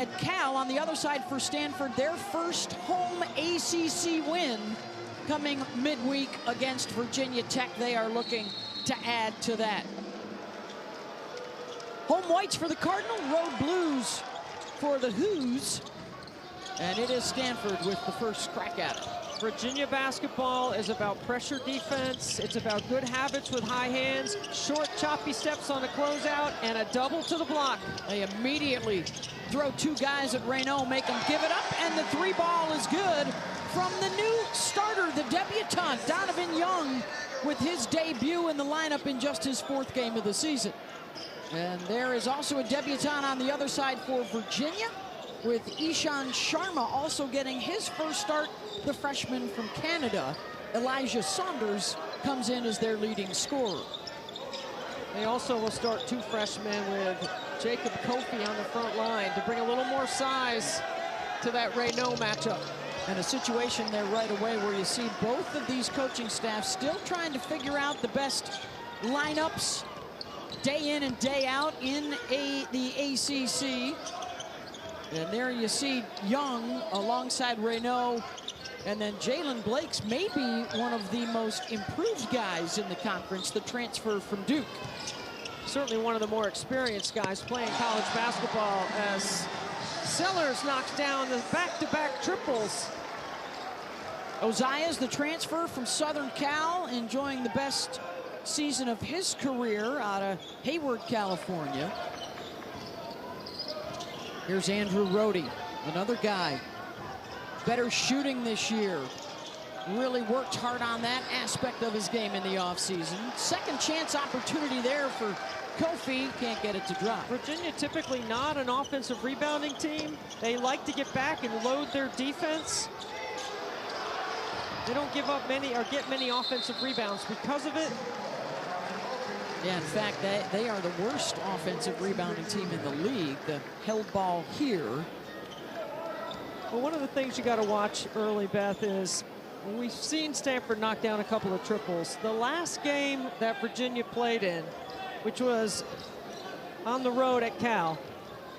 at Cal on the other side for Stanford, their first home ACC win coming midweek against Virginia Tech. They are looking to add to that. Home whites for the Cardinal, road blues for the Hoos. And it is Stanford with the first crack at it. Virginia basketball is about pressure defense. It's about good habits with high hands, short choppy steps on the closeout, and a double to the block. They immediately throw two guys at Raynaud, make them give it up, and the three ball is good from the new starter, the debutant, Donovan Young, with his debut in the lineup in just his fourth game of the season. And there is also a debutant on the other side for Virginia, with Ishan Sharma also getting his first start. The freshman from Canada, Elijah Saunders, comes in as their leading scorer. They also will start two freshmen with Jacob Kofi on the front line to bring a little more size to that Raynaud matchup. And a situation there right away where you see both of these coaching staffs still trying to figure out the best lineups day in and day out in the ACC. And there you see Young alongside Raynaud, and then Jaylen Blakes, maybe one of the most improved guys in the conference, the transfer from Duke. Certainly one of the more experienced guys playing college basketball, as Sellers knocks down the back-to-back triples. Oziyah's the transfer from Southern Cal, enjoying the best season of his career out of Hayward, California. Here's Andrew Rohde, another guy. Better shooting this year. Really worked hard on that aspect of his game in the offseason. Second chance opportunity there for Kofi. Can't get it to drop. Virginia typically not an offensive rebounding team. They like to get back and load their defense. They don't give up many or get many offensive rebounds because of it. Yeah, in fact, they are the worst offensive rebounding team in the league. The held ball here. Well, one of the things you got to watch early, Beth, is we've seen Stanford knock down a couple of triples. The last game that Virginia played in, which was on the road at Cal,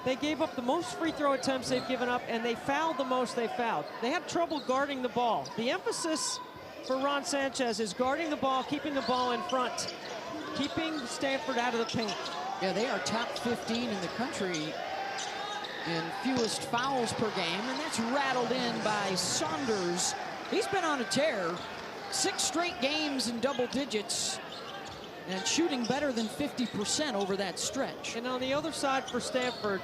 they gave up the most free throw attempts they've given up, and they fouled the most they fouled. They had trouble guarding the ball. The emphasis for Ron Sanchez is guarding the ball, keeping the ball in front, keeping Stanford out of the paint. Yeah, they are top 15 in the country in fewest fouls per game, and that's rattled in by Saunders. He's been on a tear. 6 straight games in double digits and shooting better than 50% over that stretch. And on the other side for Stanford,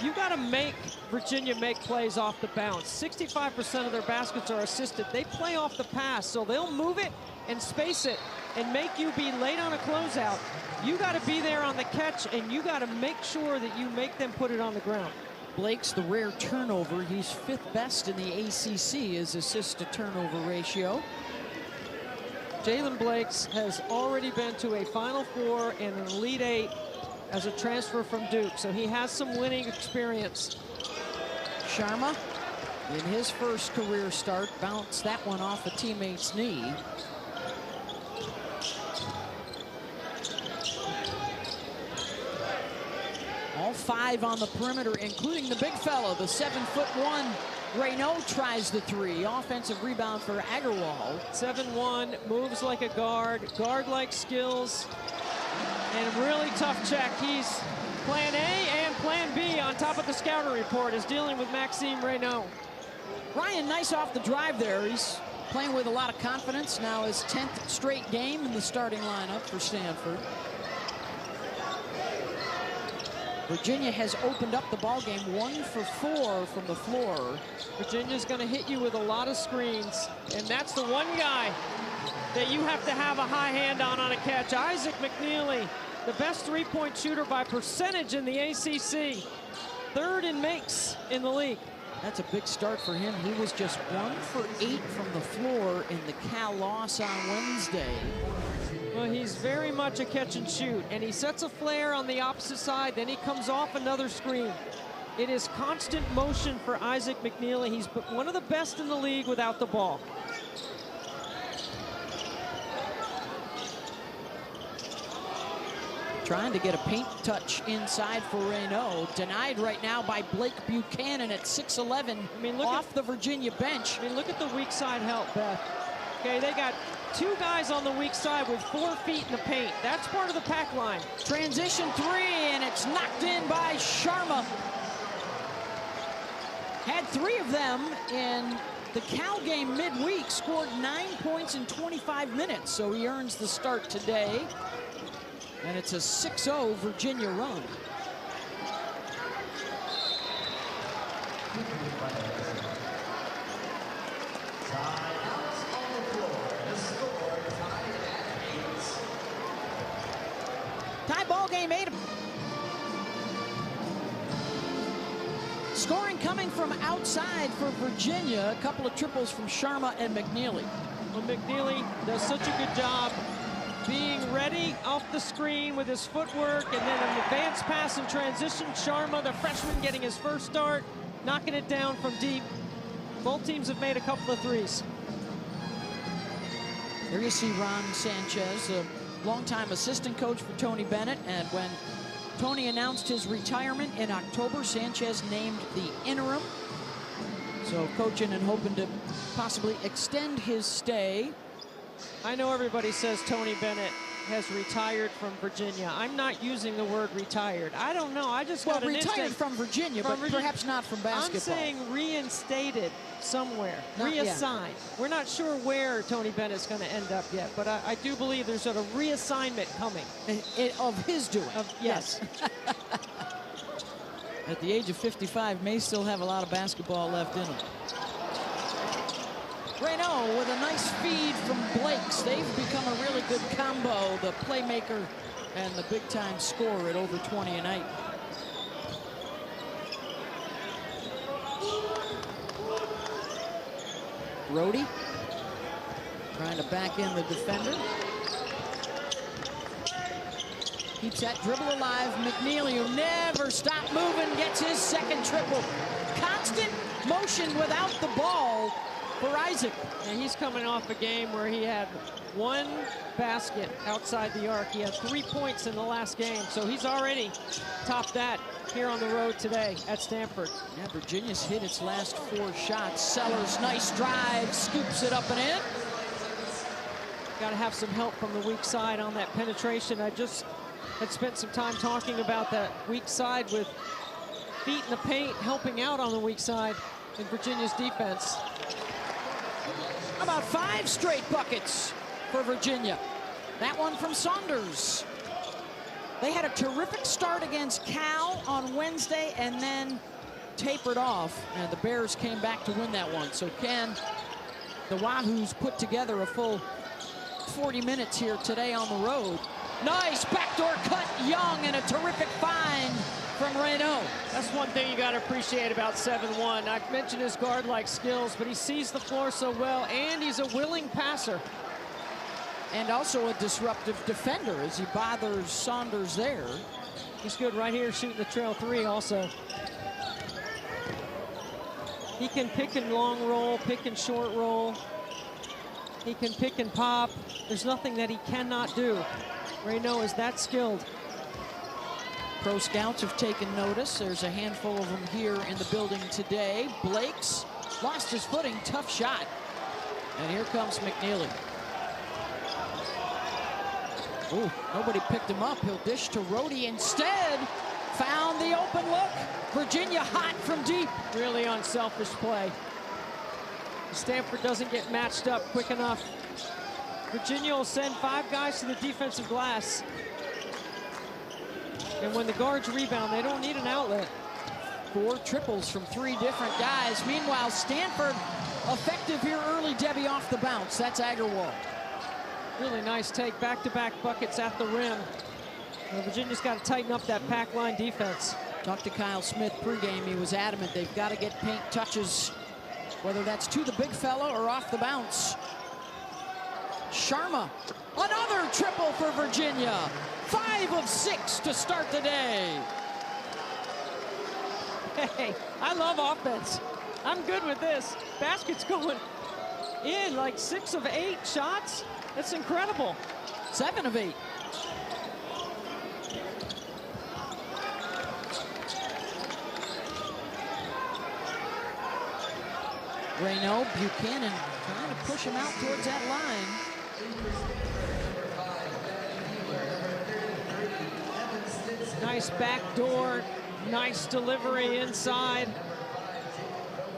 you got to make Virginia make plays off the bounce. 65% of their baskets are assisted. They play off the pass, so they'll move it and space it and make you be late on a closeout. You got to be there on the catch, and you got to make sure that you make them put it on the ground. Blakes, the rare turnover. He's 5th best in the ACC, his assist to turnover ratio. Jaylen Blakes has already been to a Final Four and an Elite 8 as a transfer from Duke, so he has some winning experience. Sharma, in his first career start, bounced that one off a teammate's knee. All 5 on the perimeter, including the big fella, the 7'1" Raynaud tries the 3. Offensive rebound for Agarwal. 7'1", moves like a guard, guard-like skills, and really tough check. He's plan A and plan B on top of the scouting report, is dealing with Maxime Raynaud. Ryan, nice off the drive there. He's playing with a lot of confidence. Now his 10th straight game in the starting lineup for Stanford. Virginia has opened up the ball game 1 for 4 from the floor. Virginia's going to hit you with a lot of screens, and that's the one guy that you have to have a high hand on a catch. Isaac McKneely, the best three-point shooter by percentage in the ACC. 3rd in makes in the league. That's a big start for him. He was just 1 for 8 from the floor in the Cal loss on Wednesday. Well, he's very much a catch and shoot, and he sets a flare on the opposite side, then he comes off another screen. It is constant motion for Isaac McKneely. He's one of the best in the league without the ball. Trying to get a paint touch inside for Raynaud. Denied right now by Blake Buchanan at 6'11", I mean, off the Virginia bench. I mean, look at the weak side help, Beth. Okay, they got 2 guys on the weak side with 4 feet in the paint. That's part of the pack line. Transition 3, and it's knocked in by Sharma. Had 3 of them in the Cal game midweek, scored 9 points in 25 minutes, so he earns the start today. And it's a 6-0 Virginia run. Tie ball game, 8. Scoring coming from outside for Virginia. A couple of triples from Sharma and McKneely. Well, McKneely does such a good job being ready off the screen with his footwork, and then an advanced pass in transition. Sharma, the freshman, getting his first start, knocking it down from deep. Both teams have made a couple of threes. There you see Ron Sanchez, a longtime assistant coach for Tony Bennett, and when Tony announced his retirement in October, Sanchez named the interim. So coaching and hoping to possibly extend his stay. I know everybody says Tony Bennett has retired from Virginia. I'm not using the word retired. I don't know. I just got an retired from Virginia, but perhaps not from basketball. I'm saying reinstated somewhere, not reassigned. Yet. We're not sure where Tony Bennett's going to end up yet, but I do believe there's sort of reassignment coming. Of his doing. Yes. At the age of 55, may still have a lot of basketball left in him. Raynaud with a nice feed from Blakes. They've become a really good combo, the playmaker and the big-time scorer at over 20 a night. Brody trying to back in the defender. Keeps that dribble alive. McKneely, who never stopped moving, gets his second triple. Constant motion without the ball for Isaac. And he's coming off a game where he had 1 basket outside the arc. He had 3 points in the last game, so he's already topped that here on the road today at Stanford. Yeah, Virginia's hit its last 4 shots. Sellers, nice drive, scoops it up and in. Got to have some help from the weak side on that penetration. I just had spent some time talking about that weak side with feet in the paint, helping out on the weak side in Virginia's defense. How about 5 straight buckets for Virginia? That one from Saunders. They had a terrific start against Cal on Wednesday and then tapered off, and the Bears came back to win that one. So can the Wahoos put together a full 40 minutes here today on the road? Nice backdoor cut, Young, and a terrific find from Raynaud. That's one thing you got to appreciate about 7-1. I've mentioned his guard-like skills, but he sees the floor so well, and he's a willing passer. And also a disruptive defender as he bothers Saunders there. He's good right here shooting the trail 3 also. He can pick and long roll, pick and short roll. He can pick and pop. There's nothing that he cannot do. Raynaud is that skilled. Pro scouts have taken notice. There's a handful of them here in the building today. Blakes lost his footing, tough shot. And here comes McKneely. Ooh, nobody picked him up. He'll dish to Rhodey instead. Found the open look. Virginia hot from deep. Really unselfish play. Stanford doesn't get matched up quick enough. Virginia will send 5 guys to the defensive glass. And when the guards rebound, they don't need an outlet. 4 triples from 3 different guys. Meanwhile, Stanford effective here early, Debbie, off the bounce. That's Agarwal. Really nice take, back-to-back buckets at the rim. Well, Virginia's got to tighten up that pack line defense. Talked to Kyle Smith pregame. He was adamant they've got to get paint touches, whether that's to the big fella or off the bounce. Sharma, another triple for Virginia. 5 of 6 to start the day. Hey, I love offense. I'm good with this. Basket's going in like 6 of 8 shots. That's incredible. 7 of 8. Raynaud, Buchanan trying to push him out towards that line. Nice backdoor, nice delivery inside.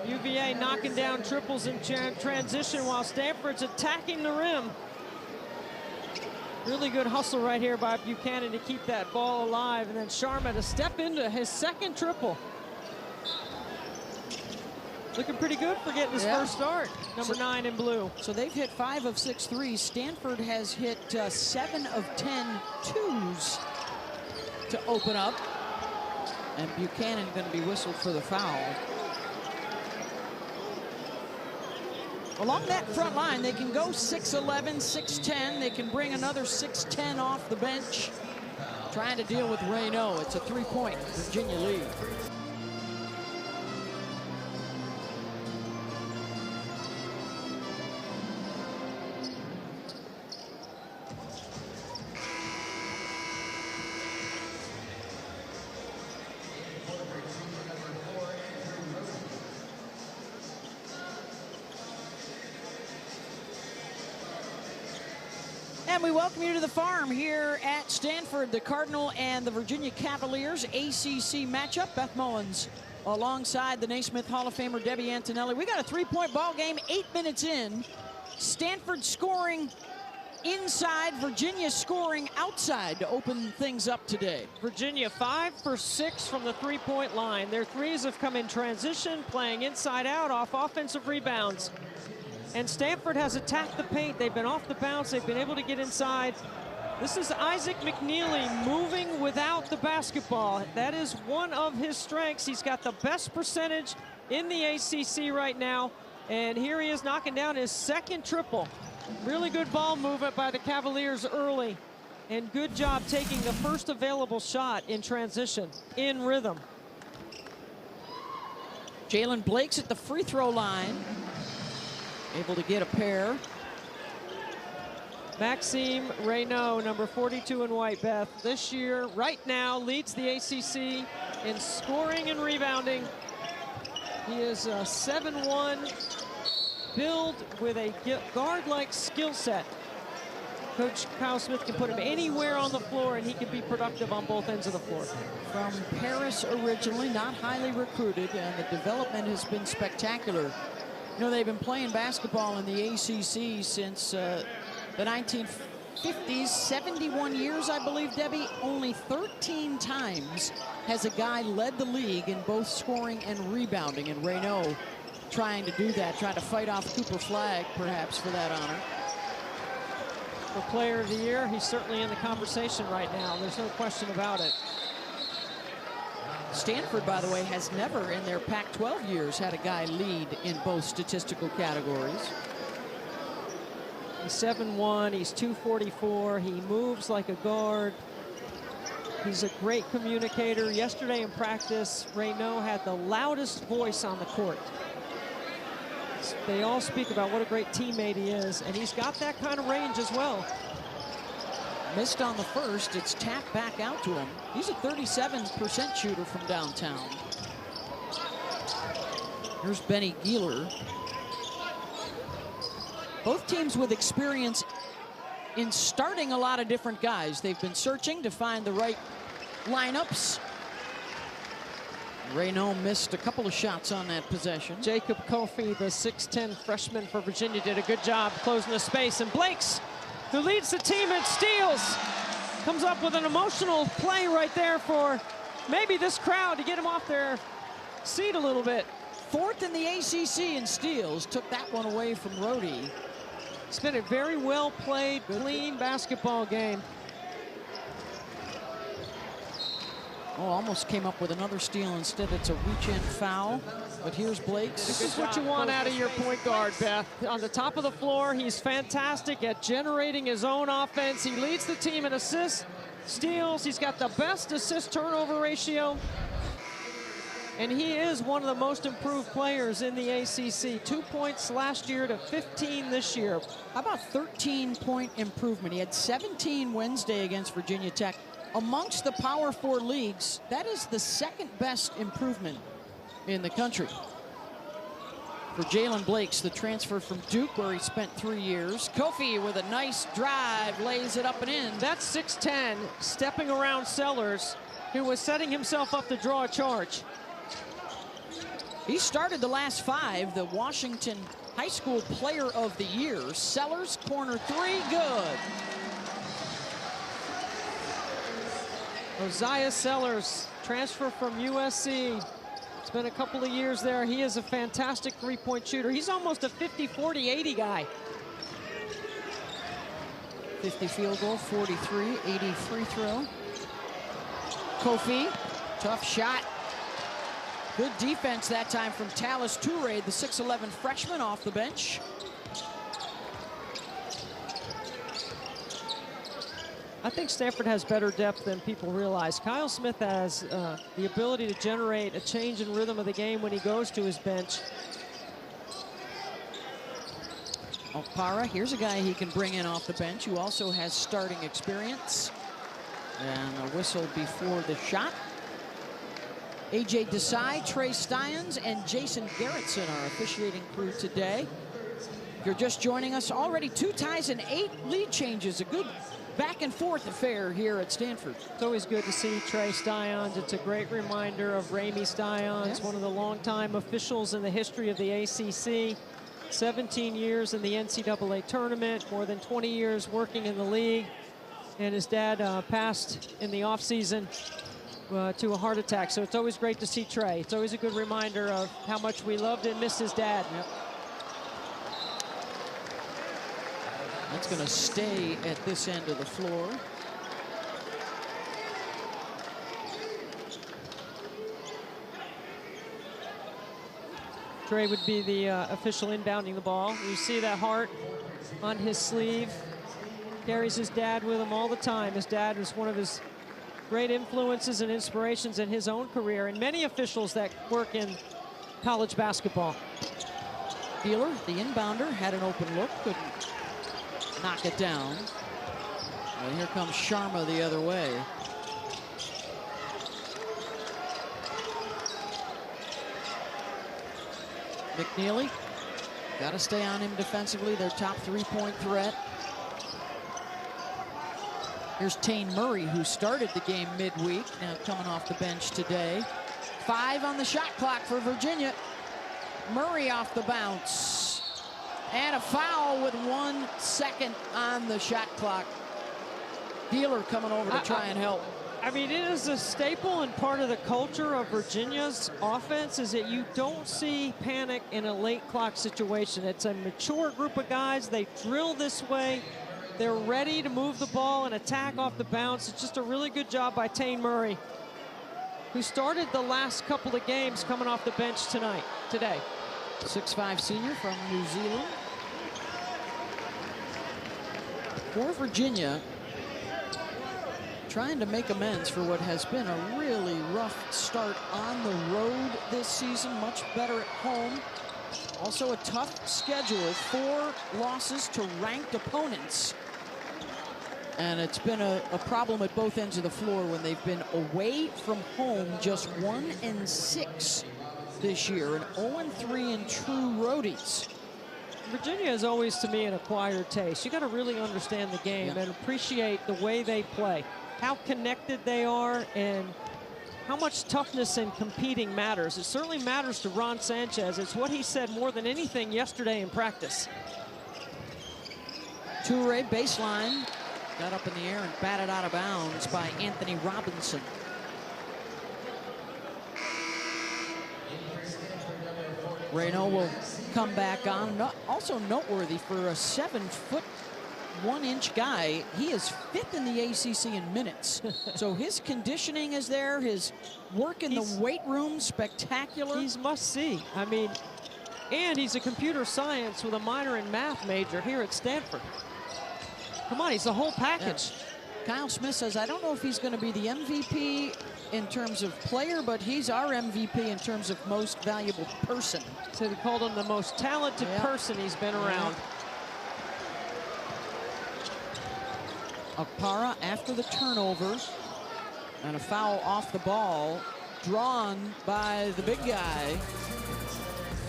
UVA knocking down triples in transition while Stanford's attacking the rim. Really good hustle right here by Buchanan to keep that ball alive, and then Sharma to step into his second triple. Looking pretty good for getting his first start. Number 9 in blue. So they've hit 5 of 6 threes. Stanford has hit 7 of 10 twos to open up. And Buchanan going to be whistled for the foul. Along that front line, they can go 6'11", 6'10". They can bring another 6'10" off the bench. Trying to deal with Raynaud. It's a 3-point Virginia lead. And we welcome you to the farm here at Stanford. The Cardinal and the Virginia Cavaliers ACC matchup. Beth Mullins alongside the Naismith Hall of Famer Debbie Antonelli. We got a 3-point ball game, 8 minutes in. Stanford scoring inside, Virginia scoring outside to open things up today. Virginia 5 for 6 from the 3-point line. Their threes have come in transition, playing inside out off offensive rebounds. And Stanford has attacked the paint. They've been off the bounce. They've been able to get inside. This is Isaac McKneely moving without the basketball. That is one of his strengths. He's got the best percentage in the ACC right now. And here he is knocking down his second triple. Really good ball movement by the Cavaliers early. And good job taking the first available shot in transition, in rhythm. Jaylen Blakes at the free throw line. Able to get a pair. Maxime Raynaud, number 42 in white, Beth. This year, right now, leads the ACC in scoring and rebounding. He is a 7'1", build with a guard-like skill set. Coach Kyle Smith can put him anywhere on the floor, and he can be productive on both ends of the floor. From Paris originally, not highly recruited, and the development has been spectacular. You know, they've been playing basketball in the ACC since the 1950s, 71 years, I believe, Debbie. Only 13 times has a guy led the league in both scoring and rebounding, and Raynaud trying to do that, trying to fight off Cooper Flagg, perhaps, for that honor. For Player of the Year, he's certainly in the conversation right now. There's no question about it. Stanford, by the way, has never in their Pac-12 years had a guy lead in both statistical categories. He's 7'1", he's 244, he moves like a guard. He's a great communicator. Yesterday in practice, Raynaud had the loudest voice on the court. They all speak about what a great teammate he is, and he's got that kind of range as well. Missed on the first, it's tapped back out to him. He's a 37% shooter from downtown. Here's Benny Gieler. Both teams with experience in starting a lot of different guys. They've been searching to find the right lineups. Raynaud missed a couple of shots on that possession. Jacob Kofi, the 6'10" freshman for Virginia, did a good job closing the space. And Blakes, who leads the team in steals, comes up with an emotional play right there for maybe this crowd to get him off their seat a little bit. 4th in the ACC in steals. Took that one away from Rhodey. It's been a very well played, clean basketball game. Oh, almost came up with another steal. Instead, it's a reach-in foul. But here's Blakes. This is what you want out of your point guard, Beth. On the top of the floor, he's fantastic at generating his own offense. He leads the team in assists, steals. He's got the best assist-turnover ratio. And he is one of the most improved players in the ACC. 2 points last year to 15 this year. How about 13-point improvement? He had 17 Wednesday against Virginia Tech. Amongst the Power 4 leagues, that is the second best improvement in the country. for Jaylen Blakes, the transfer from Duke, where he spent 3 years. Kofi with a nice drive, lays it up and in. That's 6'10", stepping around Sellers, who was setting himself up to draw a charge. He started the last 5, the Washington High School Player of the Year. Sellers, corner 3, good. Oziyah Sellers, transfer from USC. It's been a couple of years there. He is a fantastic three-point shooter. He's almost a 50, 40, 80 guy. 50 field goal, 43, 80 free throw. Kofi, tough shot. Good defense that time from Tallis Toure, the 6'11" freshman off the bench. I think Stanford has better depth than people realize. Kyle Smith has the ability to generate a change in rhythm of the game when he goes to his bench. Okpara, here's a guy he can bring in off the bench who also has starting experience. And a whistle before the shot. A.J. Desai, Trey Stians, and Jason Garrettson are officiating crew today. If you're just joining us, already 2 ties and 8 lead changes. A good back and forth affair here at Stanford. It's always good to see Trey Stians. It's a great reminder of Ramey Stians, one of the longtime officials in the history of the ACC. 17 years in the NCAA tournament, more than 20 years working in the league. And his dad passed in the offseason to a heart attack. So it's always great to see Trey. It's always a good reminder of how much we loved and missed his dad. Yep. That's going to stay at this end of the floor. Trey would be the official inbounding the ball. You see that heart on his sleeve. Carries his dad with him all the time. His dad was one of his great influences and inspirations in his own career, and many officials that work in college basketball. Beeler, the inbounder, had an open look, couldn't knock it down. Well, here comes Sharma the other way. McKneely, got to stay on him defensively, their top three-point threat. Here's Tane Murray, who started the game midweek, now coming off the bench today. 5 on the shot clock for Virginia. Murray off the bounce. And a foul with 1 second on the shot clock. Beeler coming over to try and help. I mean, it is a staple and part of the culture of Virginia's offense is that you don't see panic in a late clock situation. It's a mature group of guys. They drill this way. They're ready to move the ball and attack off the bounce. It's just a really good job by Tane Murray, who started the last couple of games coming off the bench today. 6'5" senior from New Zealand. For Virginia, trying to make amends for what has been a really rough start on the road this season. Much better at home. Also a tough schedule, 4 losses to ranked opponents. And it's been a problem at both ends of the floor when they've been away from home, just 1-6 this year, and 0-3 in true roadies. Virginia is always, to me, an acquired taste. You got to really understand the game and appreciate the way they play, how connected they are, and how much toughness and competing matters. It certainly matters to Ron Sanchez. It's what he said more than anything yesterday in practice. Toure, baseline, got up in the air and batted out of bounds by Anthony Robinson. Raynaud will come back on. Also noteworthy for a 7'1" guy. He is 5th in the ACC in minutes. So his conditioning is there. His work in the weight room, spectacular. He's must see. I mean, and he's a computer science with a minor in math major here at Stanford. Come on, he's the whole package. Yeah. Kyle Smith says, I don't know if he's going to be the MVP in terms of player, but he's our MVP in terms of most valuable person. So they called him the most talented person he's been around. Okpara after the turnover, and a foul off the ball drawn by the big guy.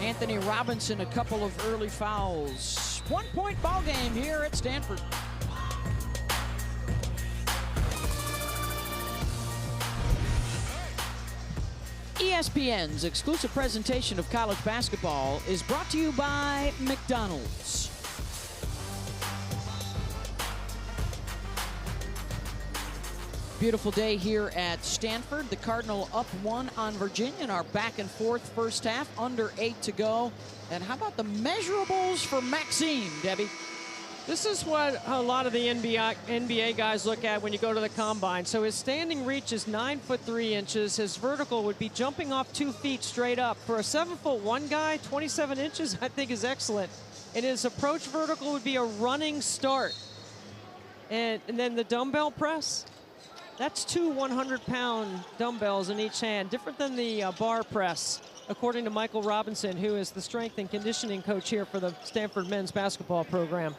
Anthony Robinson, a couple of early fouls. 1-point ball game here at Stanford. ESPN's exclusive presentation of college basketball is brought to you by McDonald's. Beautiful day here at Stanford. The Cardinal up 1 on Virginia in our back and forth first half, under 8 to go. And how about the measurables for Maxime, Debbie? This is what a lot of the NBA guys look at when you go to the combine. So his standing reach is 9'3". His vertical would be jumping off 2 feet straight up. For a 7'1" guy, 27 inches, I think is excellent. And his approach vertical would be a running start. And then the dumbbell press, that's 2 100-pound dumbbells in each hand, different than the bar press, according to Michael Robinson, who is the strength and conditioning coach here for the Stanford men's basketball program.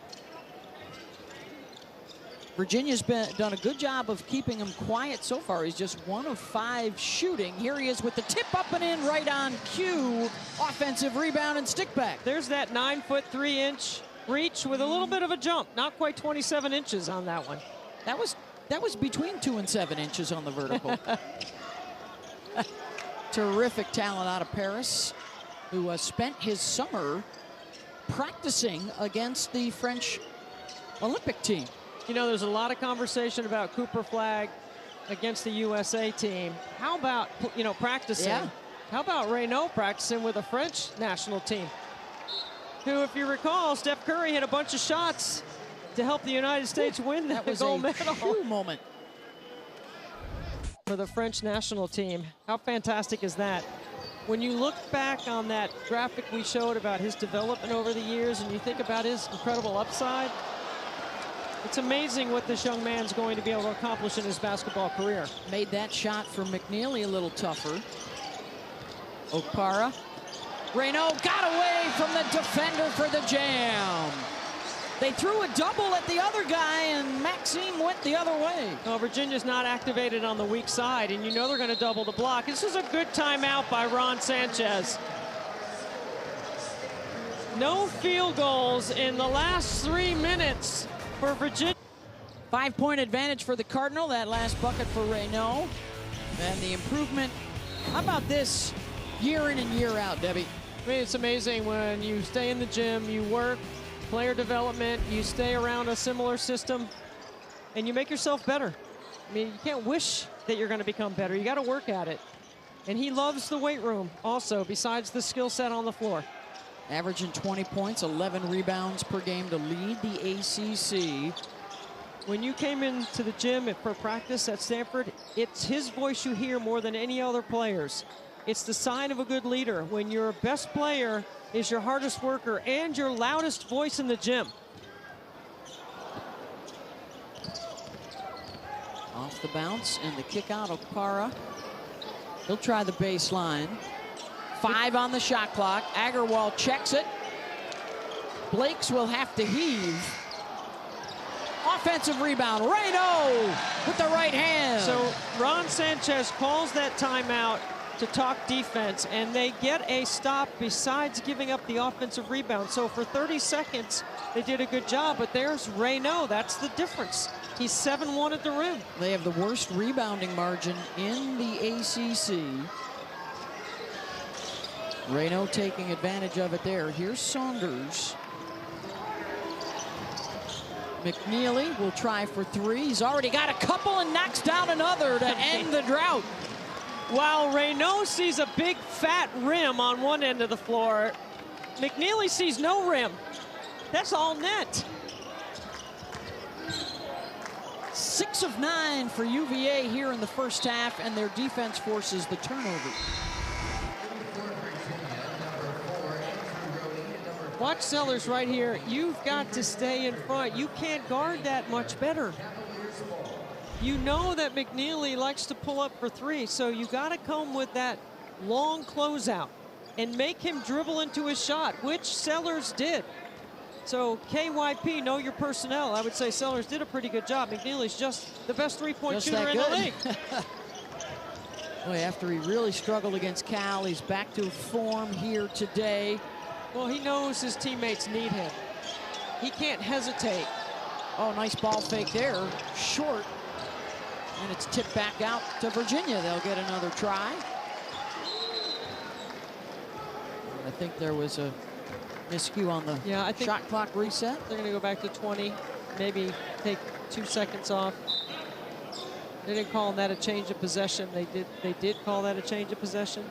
Virginia's done a good job of keeping him quiet so far. He's just 1 of 5 shooting. Here he is with the tip up and in, right on cue. Offensive rebound and stick back. There's that 9'3" reach with a little bit of a jump. Not quite 27 inches on that one. That was between 2 and 7 inches on the vertical. Terrific talent out of Paris, who spent his summer practicing against the French Olympic team. You know, there's a lot of conversation about Cooper Flagg against the USA team. How about, you know, practicing? Yeah. How about Raynaud practicing with the French national team? Who, if you recall, Steph Curry hit a bunch of shots to help the United States win the gold medal. That was a moment for the French national team. How fantastic is that? When you look back on that graphic we showed about his development over the years and you think about his incredible upside, it's amazing what this young man's going to be able to accomplish in his basketball career. Made that shot for McKneely a little tougher. Okpara. Raynaud got away from the defender for the jam. They threw a double at the other guy, and Maxime went the other way. Well, Virginia's not activated on the weak side, and you know they're going to double the block. This is a good timeout by Ron Sanchez. No field goals in the last 3 minutes for Virginia. 5-point advantage for the Cardinal. That last bucket for Raynaud. And the improvement. How about this year in and year out, Debbie? I mean, it's amazing when you stay in the gym, you work, player development, you stay around a similar system, and you make yourself better. I mean, you can't wish that you're going to become better. You got to work at it. And he loves the weight room also, besides the skill set on the floor. Averaging 20 points, 11 rebounds per game to lead the ACC. When you came into the gym for practice at Stanford, it's his voice you hear more than any other players. It's the sign of a good leader when your best player is your hardest worker and your loudest voice in the gym. Off the bounce and the kick out of Okpara. He'll try the baseline. 5 on the shot clock. Agarwal checks it. Blakes will have to heave. Offensive rebound. Raynaud with the right hand. So Ron Sanchez calls that timeout to talk defense, and they get a stop besides giving up the offensive rebound. So for 30 seconds, they did a good job, but there's Raynaud. That's the difference. He's 7-1 at the rim. They have the worst rebounding margin in the ACC. Raynaud taking advantage of it there. Here's Saunders. McKneely will try for 3. He's already got a couple and knocks down another to end the drought. While Raynaud sees a big fat rim on one end of the floor, McKneely sees no rim. That's all net. 6 of 9 for UVA here in the first half, and their defense forces the turnover. Watch Sellers right here. You've got to stay in front. You can't guard that much better. You know that McKneely likes to pull up for 3, so you got to come with that long closeout and make him dribble into his shot, which Sellers did. So KYP, know your personnel. I would say Sellers did a pretty good job. McKneely's just the best three-point shooter in the league. Boy, after he really struggled against Cal, he's back to form here today. Well, he knows his teammates need him. He can't hesitate. Oh, nice ball fake there, short. And it's tipped back out to Virginia. They'll get another try. I think there was a miscue on the shot clock reset. They're going to go back to 20, maybe take 2 seconds off. They didn't call that a change of possession. They did call that a change of possession.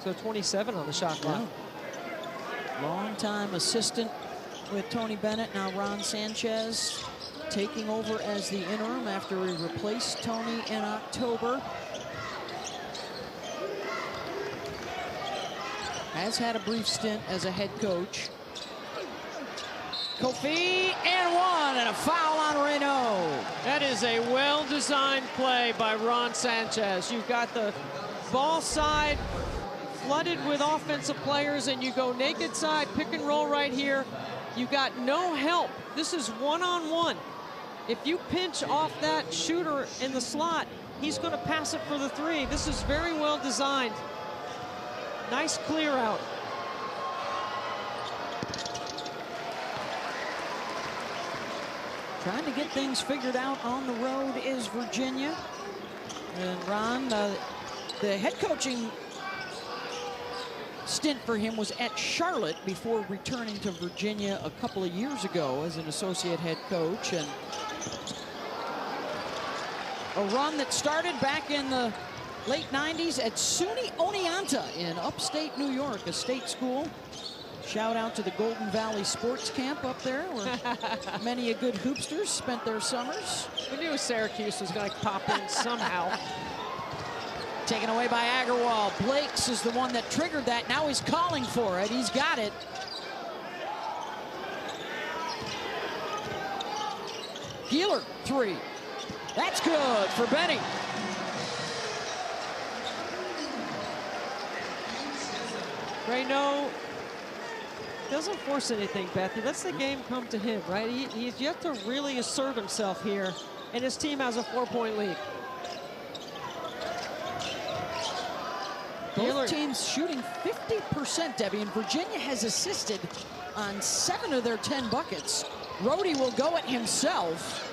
So 27 on the shot clock. Yeah. Long-time assistant with Tony Bennett. Now Ron Sanchez taking over as the interim after he replaced Tony in October. Has had a brief stint as a head coach. Kofi, and one, and a foul on Raynaud. That is a well-designed play by Ron Sanchez. You've got the ball side flooded with offensive players, and you go naked side, pick and roll right here. You got no help. This is one-on-one. If you pinch off that shooter in the slot, he's going to pass it for the three. This is very well designed. Nice clear out. Trying to get things figured out on the road is Virginia. And Ron, the head coaching stint for him was at Charlotte before returning to Virginia a couple of years ago as an associate head coach. And a run that started back in the late 90s at SUNY Oneonta in upstate New York, a state school. Shout out to the Golden Valley Sports Camp up there, where many a good hoopsters spent their summers. We knew Syracuse was going to pop in somehow. Taken away by Agarwal. Blakes is the one that triggered that. Now he's calling for it. He's got it. Healer, three. That's good for Benny. Raynaud doesn't force anything, Beth. He lets the game come to him, right? He's yet to really assert himself here, and his team has a 4-point lead. Both teams shooting 50%, Debbie, and Virginia has assisted on 7 of their 10 buckets. Rhodey will go it himself.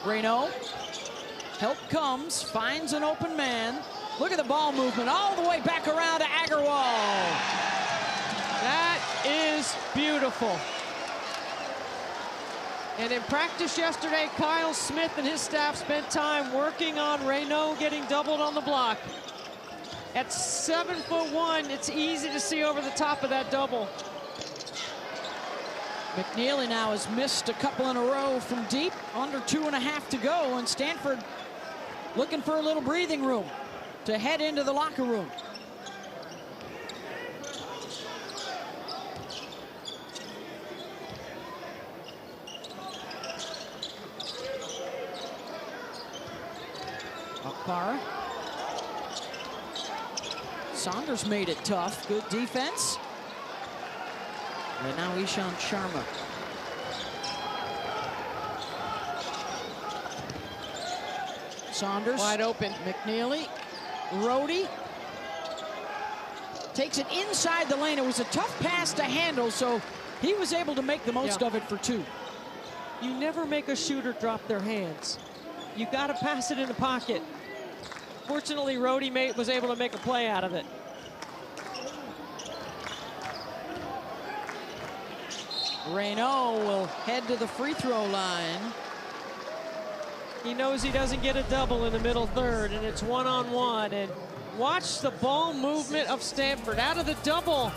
Raynaud. Help comes, finds an open man. Look at the ball movement all the way back around to Agarwal. That is beautiful. And in practice yesterday, Kyle Smith and his staff spent time working on Raynaud getting doubled on the block. At 7'1", it's easy to see over the top of that double. McKneely now has missed a couple in a row from deep. Under 2.5 to go, and Stanford looking for a little breathing room to head into the locker room. Akara. Saunders made it tough. Good defense. And now Ishan Sharma. Saunders. Wide open. McKneely. Rhodey. Takes it inside the lane. It was a tough pass to handle, so he was able to make the most of it for 2. You never make a shooter drop their hands. You got to pass it in the pocket. Fortunately, Rhodey was able to make a play out of it. Raynaud will head to the free throw line. He knows he doesn't get a double in the middle third, and it's one-on-one. And watch the ball movement of Stanford out of the double.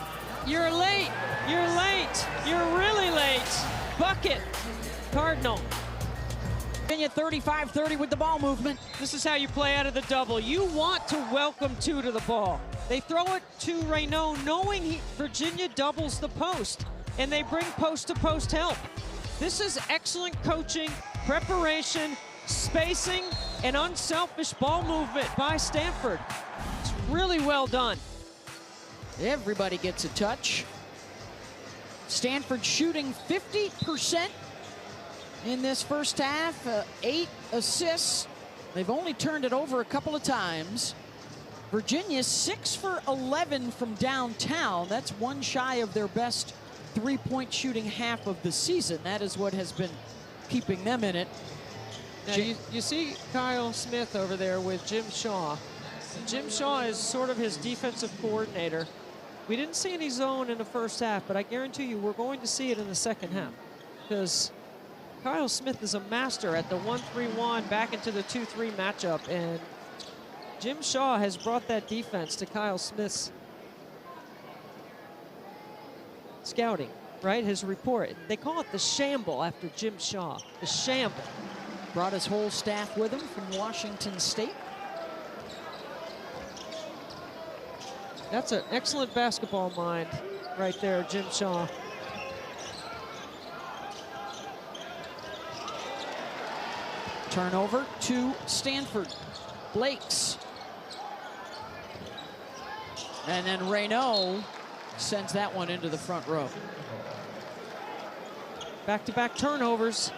You're late. You're late. You're really late. Bucket. Cardinal. Virginia 35-30 with the ball movement. This is how you play out of the double. You want to welcome 2 to the ball. They throw it to Raynaud knowing Virginia doubles the post, and they bring post-to-post help. This is excellent coaching, preparation, spacing, and unselfish ball movement by Stanford. It's really well done. Everybody gets a touch. Stanford shooting 50% in this first half, 8 assists. They've only turned it over a couple of times. Virginia 6 for 11 from downtown. That's one shy of their best three-point shooting half of the season. That is what has been keeping them in it. Now you see Kyle Smith over there with Jim Shaw. Jim Shaw is sort of his defensive coordinator. We didn't see any zone in the first half, but I guarantee you we're going to see it in the second half, because Kyle Smith is a master at the 1-3-1 back into the 2-3 matchup, and Jim Shaw has brought that defense to Kyle Smith's scouting, right? His report. They call it the shamble after Jim Shaw. The shamble. Brought his whole staff with him from Washington State. That's an excellent basketball mind right there, Jim Shaw. Turnover to Stanford. Blakes. And then Raynaud sends that one into the front row. Back-to-back turnovers.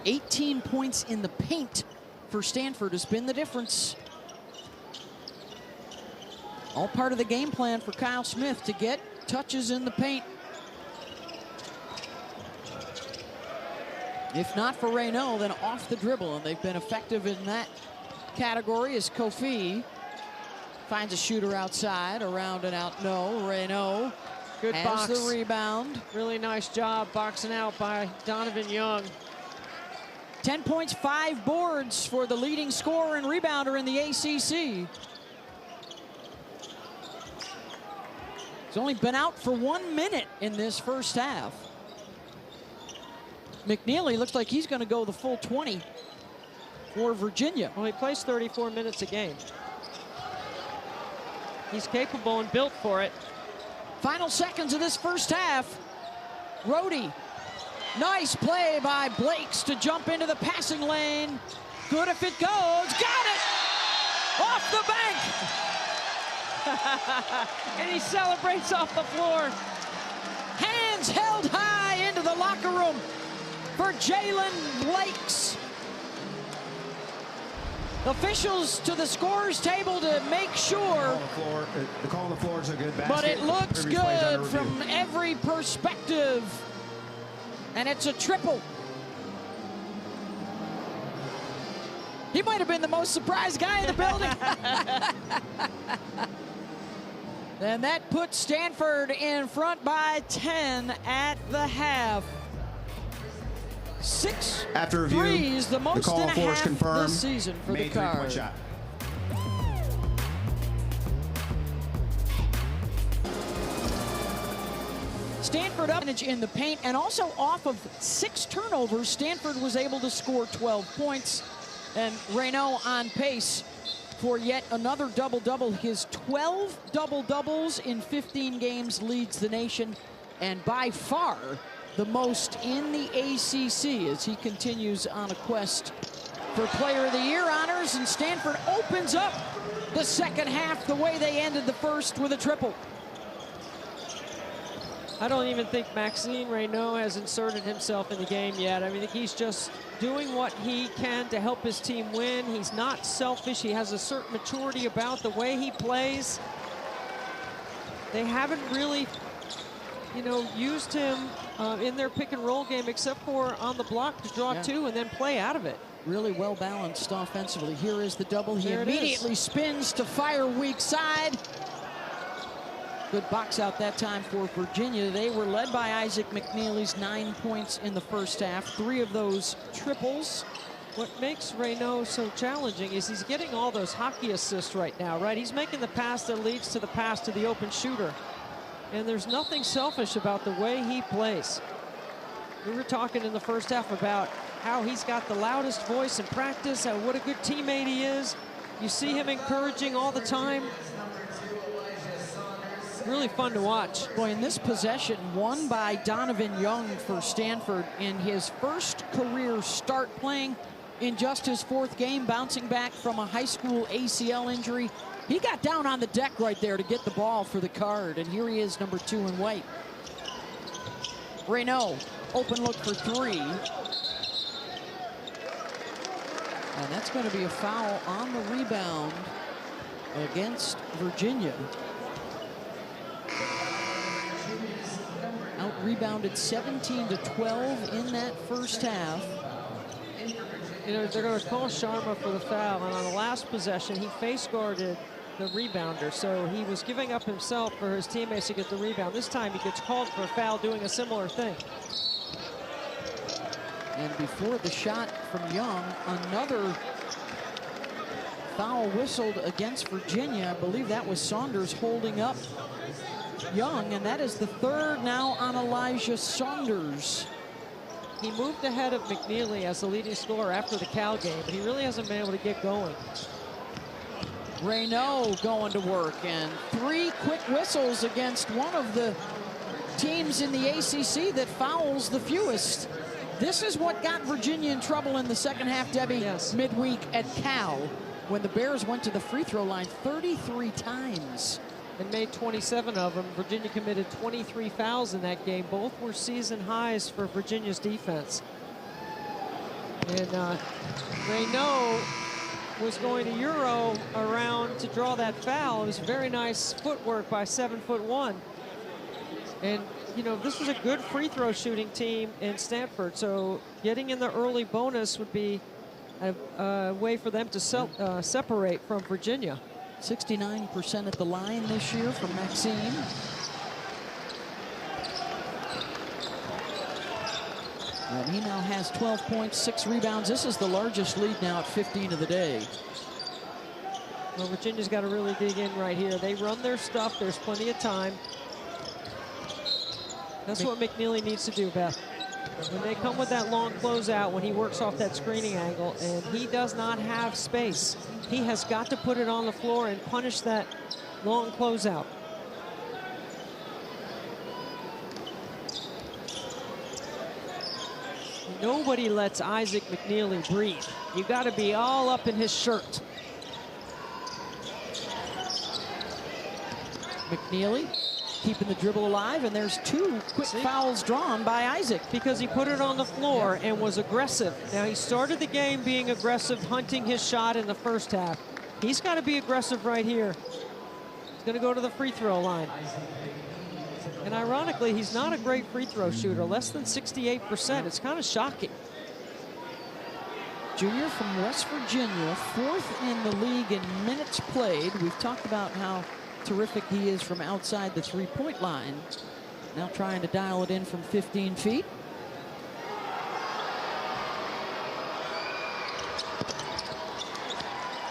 $18 points in the paint for Stanford has been the difference. All part of the game plan for Kyle Smith to get touches in the paint. If not for Raynaud, then off the dribble, and they've been effective in that category as Kofi finds a shooter outside, around and out. No, Raynaud Good has box. the rebound. Really nice job boxing out by Donovan Young. 10 points, 5 boards for the leading scorer and rebounder in the ACC. He's only been out for 1 minute in this first half. McKneely looks like he's going to go the full 20 for Virginia. Well, he plays 34 minutes a game. He's capable and built for it. Final seconds of this first half. Rhodey. Nice play by Blakes to jump into the passing lane. Good if it goes. Got it! Off the bank! And he celebrates off the floor. Hands held high into the locker room for Jaylen Blakes. Officials to the scorer's table to make sure. The call on the floor is a good basket. But it looks Previous play's under good review. from every perspective. And it's a triple. He might have been the most surprised guy in the building. And that puts Stanford in front by 10 at the half. 6 After review, threes, the most call in a on floor is half confirmed. this season for the Made three-point Cards. shot. Stanford up in the paint, and also off of 6 turnovers, Stanford was able to score 12 points. And Raynaud on pace for yet another double-double. His 12 double-doubles in 15 games leads the nation, and by far the most in the ACC as he continues on a quest for Player of the Year honors. And Stanford opens up the second half the way they ended the first, with a triple. I don't even think Maxime Raynaud has inserted himself in the game yet. I mean, he's just doing what he can to help his team win. He's not selfish. He has a certain maturity about the way he plays. They haven't really, used him in their pick and roll game, except for on the block to draw 2 and then play out of it. Really well balanced offensively. Here is the double. He There it immediately spins to fire weak side. Good box out that time for Virginia. They were led by Isaac McKneely's 9 points in the first half. 3 of those triples. What makes Raynaud so challenging is he's getting all those hockey assists right now, right? He's making the pass that leads to the pass to the open shooter. And there's nothing selfish about the way he plays. We were talking in the first half about how he's got the loudest voice in practice, what a good teammate he is. You see him encouraging all the time. Really fun to watch. Boy, in this possession, won by Donovan Young for Stanford in his first career start, playing in just his 4th game, bouncing back from a high school ACL injury. He got down on the deck right there to get the ball for the Card, and here he is, number 2 in white. Raynaud, open look for 3. And that's going to be a foul on the rebound against Virginia. Out-rebounded 17-12 in that first half. You know, they're going to call Sharma for the foul, and on the last possession, he face-guarded the rebounder, so he was giving up himself for his teammates to get the rebound. This time, he gets called for a foul doing a similar thing. And before the shot from Young, another foul whistled against Virginia. I believe that was Saunders holding up Young, and that is the 3rd now on Elijah Saunders. He moved ahead of McKneely as the leading scorer after the Cal game, but he really hasn't been able to get going. Raynaud going to work, and 3 quick whistles against one of the teams in the ACC that fouls the fewest. This is what got Virginia in trouble in the second half, Debbie, yes, midweek at Cal, when the Bears went to the free throw line 33 times. And made 27 of them. Virginia committed 23 fouls in that game. Both were season highs for Virginia's defense. And Raynaud was going to Euro around to draw that foul. It was very nice footwork by 7'1". And, you know, this was a good free throw shooting team in Stanford. So getting in the early bonus would be a way for them to separate from Virginia. 69% at the line this year from Maxime. And he now has 12 points, 6 rebounds. This is the largest lead now at 15 of the day. Well, Virginia's got to really dig in right here. They run their stuff. There's plenty of time. That's what McKneely needs to do, Beth. When they come with that long closeout, when he works off that screening angle, and he does not have space, he has got to put it on the floor and punish that long closeout. Nobody lets Isaac McKneely breathe. You got to be all up in his shirt. McKneely keeping the dribble alive, and there's 2 quick fouls drawn by Isaac. Because he put it on the floor and was aggressive. Now, he started the game being aggressive, hunting his shot in the first half. He's got to be aggressive right here. He's going to go to the free throw line. And ironically, he's not a great free throw shooter, less than 68%. It's kind of shocking. Junior from West Virginia, 4th in the league in minutes played. We've talked about how terrific he is from outside the three-point line. Now trying to dial it in from 15 feet.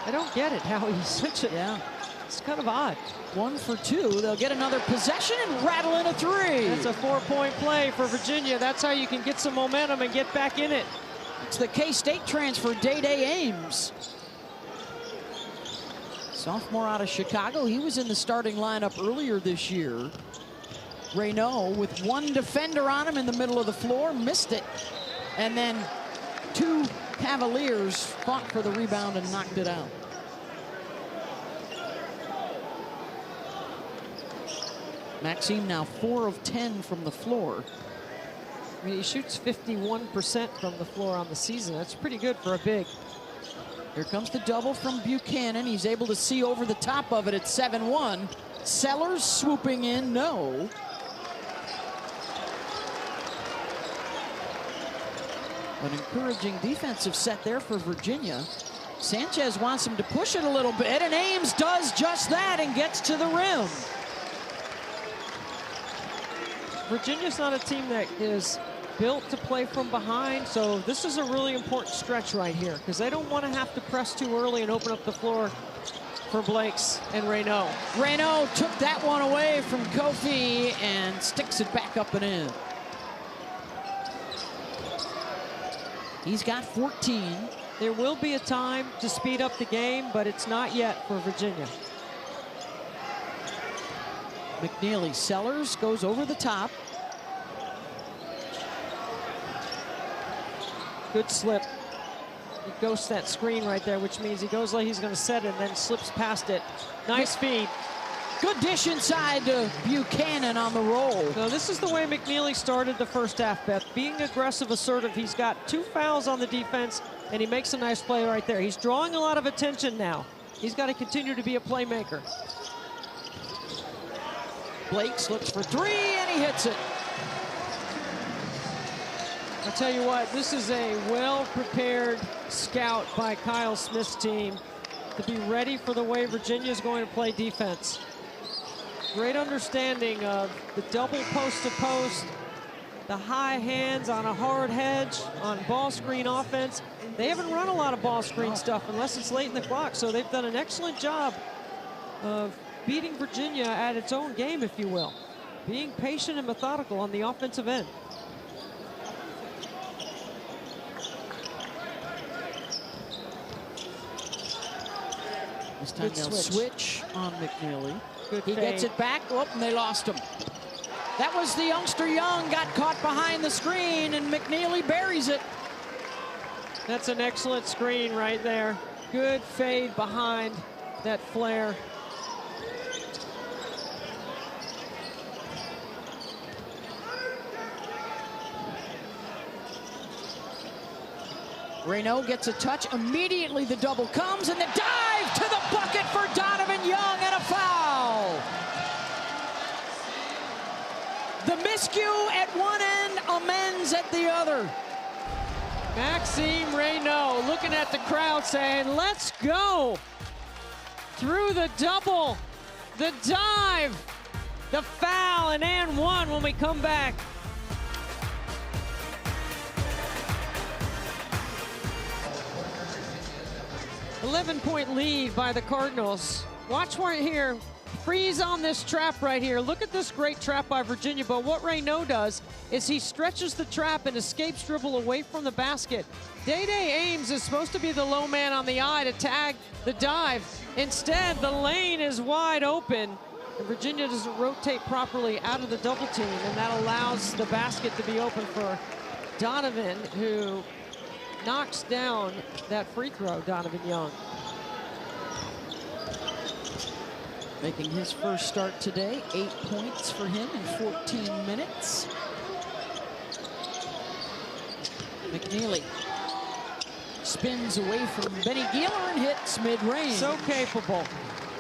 I don't get it, how he's such a... Yeah. It's kind of odd. 1 for 2. They'll get another possession and rattle in a 3. That's a 4-point play for Virginia. That's how you can get some momentum and get back in it. It's the K-State transfer, Day-Day Ames. Sophomore out of Chicago. He was in the starting lineup earlier this year. Raynaud with 1 defender on him in the middle of the floor, missed it. And then 2 Cavaliers fought for the rebound and knocked it out. Maxime now 4 of 10 from the floor. I mean, he shoots 51% from the floor on the season. That's pretty good for a big. Here comes the double from Buchanan. He's able to see over the top of it at 7-1. Sellers swooping in, no. An encouraging defensive set there for Virginia. Sanchez wants him to push it a little bit, and Ames does just that and gets to the rim. Virginia's not a team that is built to play from behind, so this is a really important stretch right here because they don't want to have to press too early and open up the floor for Blakes and Raynaud. Raynaud took that one away from Kofi and sticks it back up and in. He's got 14. There will be a time to speed up the game, but it's not yet for Virginia. McKneely, Sellers goes over the top. Good slip. He ghosts that screen right there, which means he goes like he's going to set it and then slips past it. Nice feed. Good dish inside to Buchanan on the roll. So this is the way McKneely started the first half, Beth. Being aggressive, assertive. He's got 2 fouls on the defense, and he makes a nice play right there. He's drawing a lot of attention now. He's got to continue to be a playmaker. Blakes looks for 3, and he hits it. I'll tell you what, this is a well-prepared scout by Kyle Smith's team to be ready for the way Virginia is going to play defense. Great understanding of the double post-to-post, the high hands on a hard hedge, on ball screen offense. They haven't run a lot of ball screen stuff unless it's late in the clock, so they've done an excellent job of beating Virginia at its own game, if you will. Being patient and methodical on the offensive end. This time they'll switch on McKneely. He fade. gets it back. Oh, and they lost him. That was the youngster Young, got caught behind the screen, and McKneely buries it. That's an excellent screen right there. Good fade behind that flare. Raynaud gets a touch. Immediately the double comes, and the dive to the bucket for Donovan Young, and a foul. The miscue at one end, amends at the other. Maxime Raynaud looking at the crowd saying, let's go. Through the double, the dive, the foul, and one when we come back. 11-point lead by the Cardinals. Watch right here. Freeze on this trap right here. Look at this great trap by Virginia, but what Raynaud does is he stretches the trap and escapes dribble away from the basket. Day-Day Ames is supposed to be the low man on the eye to tag the dive. Instead, the lane is wide open, and Virginia doesn't rotate properly out of the double team, and that allows the basket to be open for Donovan, who knocks down that free throw, Donovan Young. Making his first start today, 8 points for him in 14 minutes. McKneely spins away from Benny Gieler and hits mid-range. So capable,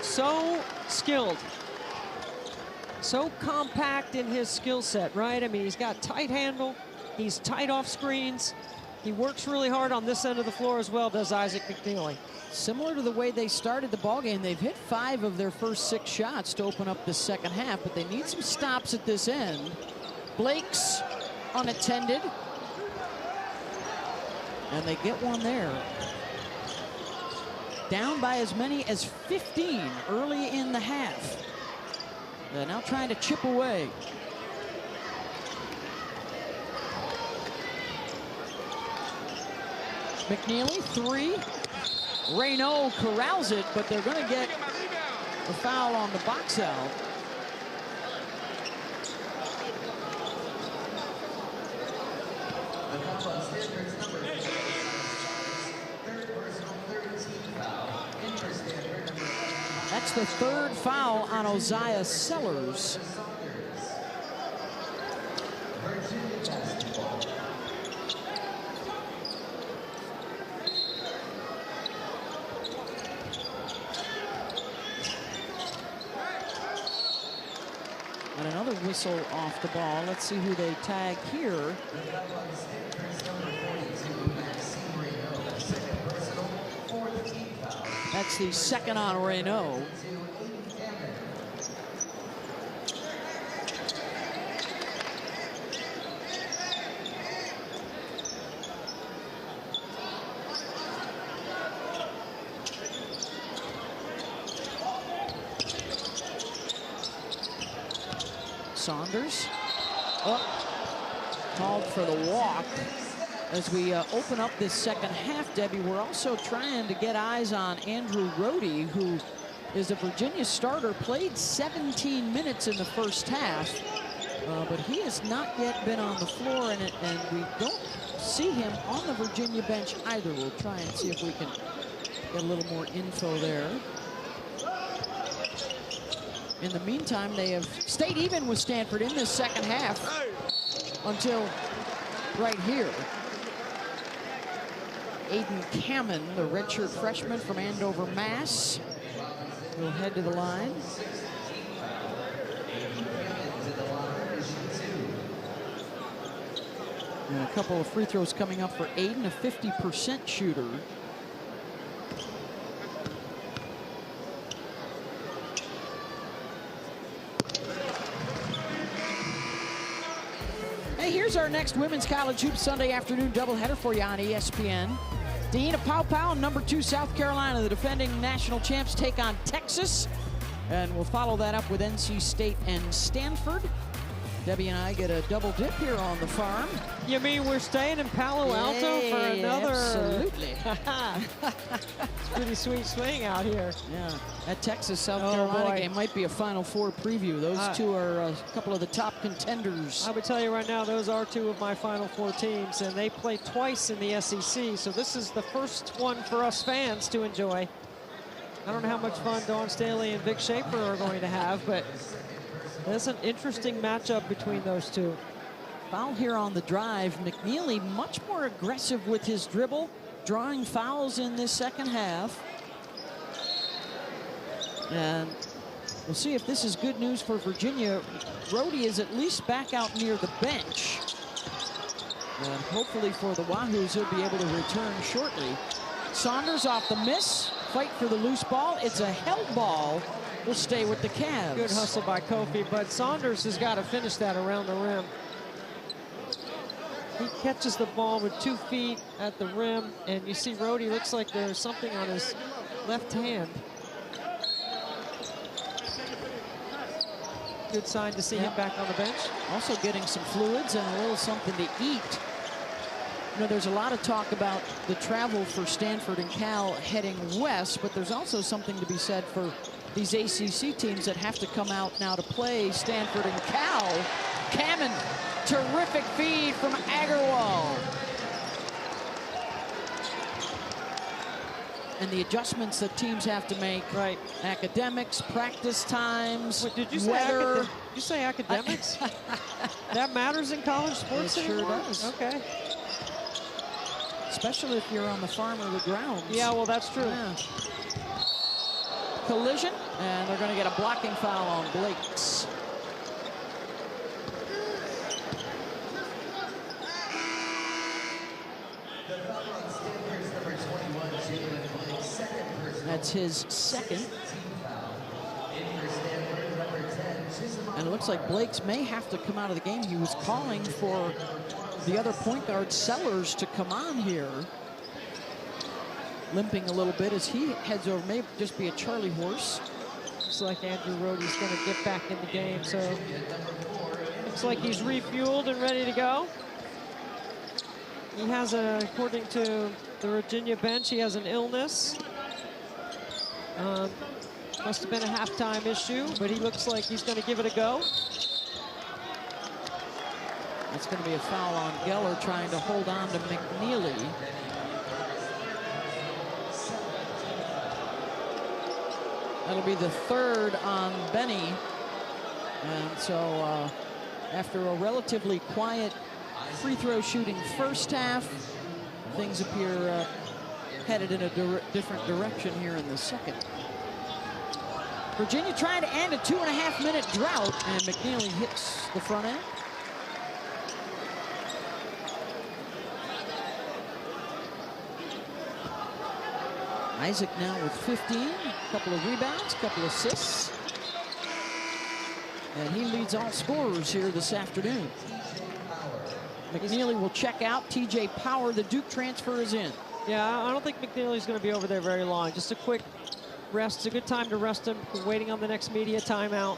so skilled, so compact in his skill set, right? I mean, he's got tight handle, he's tight off screens. He works really hard on this end of the floor as well, does Isaac McKneely. Similar to the way they started the ballgame, they've hit 5 of their first 6 shots to open up the second half, but they need some stops at this end. Blakes unattended. And they get one there. Down by as many as 15 early in the half. They're now trying to chip away. McKneely, 3. Raynaud corrals it, but they're going to get a foul on the box out. That's the 3rd foul on Oziyah Sellers. And another whistle off the ball. Let's see who they tag here. That's the 2nd on Raynaud. Saunders called for the walk. As we open up this second half, Debbie, we're also trying to get eyes on Andrew Rohde, who is a Virginia starter, played 17 minutes in the first half. But he has not yet been on the floor, and we don't see him on the Virginia bench either. We'll try and see if we can get a little more info there. In the meantime, they have stayed even with Stanford in this second half until right here. Aiden Kamen, the redshirt freshman from Andover, Mass, will head to the line. And a couple of free throws coming up for Aiden, a 50% shooter. Hey, here's our next Women's College Hoops Sunday afternoon doubleheader for you on ESPN. Dean of Pow Pow, number 2 South Carolina, the defending national champs, take on Texas. And we'll follow that up with NC State and Stanford. Debbie and I get a double dip here on the farm. You mean we're staying in Palo Alto for another? Absolutely. It's a pretty sweet swing out here. Yeah, that Texas-South Carolina game might be a Final Four preview. Those two are a couple of the top contenders. I would tell you right now, those are 2 of my Final Four teams, and they play twice in the SEC, so this is the first one for us fans to enjoy. I don't know how much fun Dawn Staley and Vic Schaefer are going to have, but that's an interesting matchup between those two. Foul here on the drive. McKneely much more aggressive with his dribble, drawing fouls in this second half. And we'll see if this is good news for Virginia. Brody is at least back out near the bench. And hopefully for the Wahoos, he'll be able to return shortly. Saunders off the miss. Fight for the loose ball. It's a held ball. Will stay with the Cavs. Good hustle by Kofi, but Saunders has got to finish that around the rim. He catches the ball with 2 feet at the rim, and you see Rhodey looks like there's something on his left hand. Good sign to see him back on the bench. Also getting some fluids and a little something to eat. You know, there's a lot of talk about the travel for Stanford and Cal heading west, but there's also something to be said for these ACC teams that have to come out now to play Stanford and Cal. Kamen, terrific feed from Agarwal. And the adjustments that teams have to make. Right. Academics, practice times, Wait, did you say weather. Did you say academics? That matters in college sports It sure anymore? does. Okay. Especially if you're on the farm or the grounds. Yeah, well, that's true. Yeah. Collision, and they're going to get a blocking foul on Blakes. That's his second. And it looks like Blakes may have to come out of the game. He was calling for the other point guard, Sellers, to come on here. Limping a little bit as he heads over. May just be a Charlie horse. Looks like Andrew Rhodey's going to get back in the game, so looks like he's refueled and ready to go. He has, according to the Virginia bench, he has an illness. Must have been a halftime issue, but he looks like he's going to give it a go. It's going to be a foul on Geller trying to hold on to McKneely. That'll be the third on Benny. And so after a relatively quiet free throw shooting first half, things appear headed in a different direction here in the second. Virginia trying to end a 2.5-minute drought, and McKneely hits the front end. Isaac now with 15, a couple of rebounds, a couple of assists. And he leads all scorers here this afternoon. McKneely will check out. TJ Power, the Duke transfer, is in. Yeah, I don't think McKneely's going to be over there very long. Just a quick rest. It's a good time to rest him. We're waiting on the next media timeout.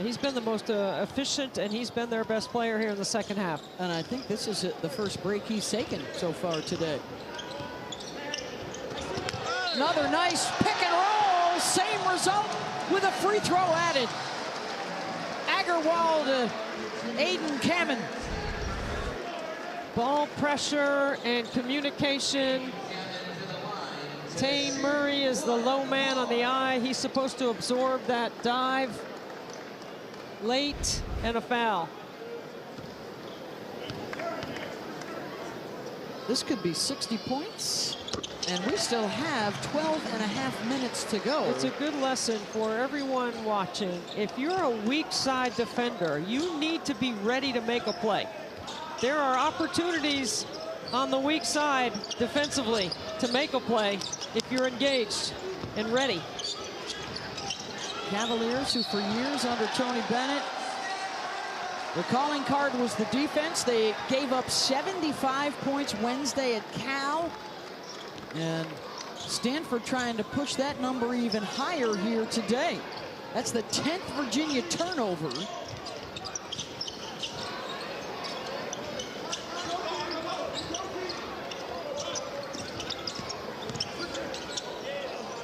He's been the most efficient, and he's been their best player here in the second half. And I think this is the first break he's taken so far today. Another nice pick and roll. Same result with a free throw added. wall to Aiden Kamen. Ball pressure and communication. Tane Murray is the low man on the eye. He's supposed to absorb that dive. Late and a foul. This could be 60 points, and we still have 12 and a half minutes to go. It's a good lesson for everyone watching. If you're a weak side defender, you need to be ready to make a play. There are opportunities on the weak side defensively to make a play if you're engaged and ready. Cavaliers, who for years under Tony Bennett, the calling card was the defense. They gave up 75 points Wednesday at Cal. And Stanford trying to push that number even higher here today. That's the 10th Virginia turnover.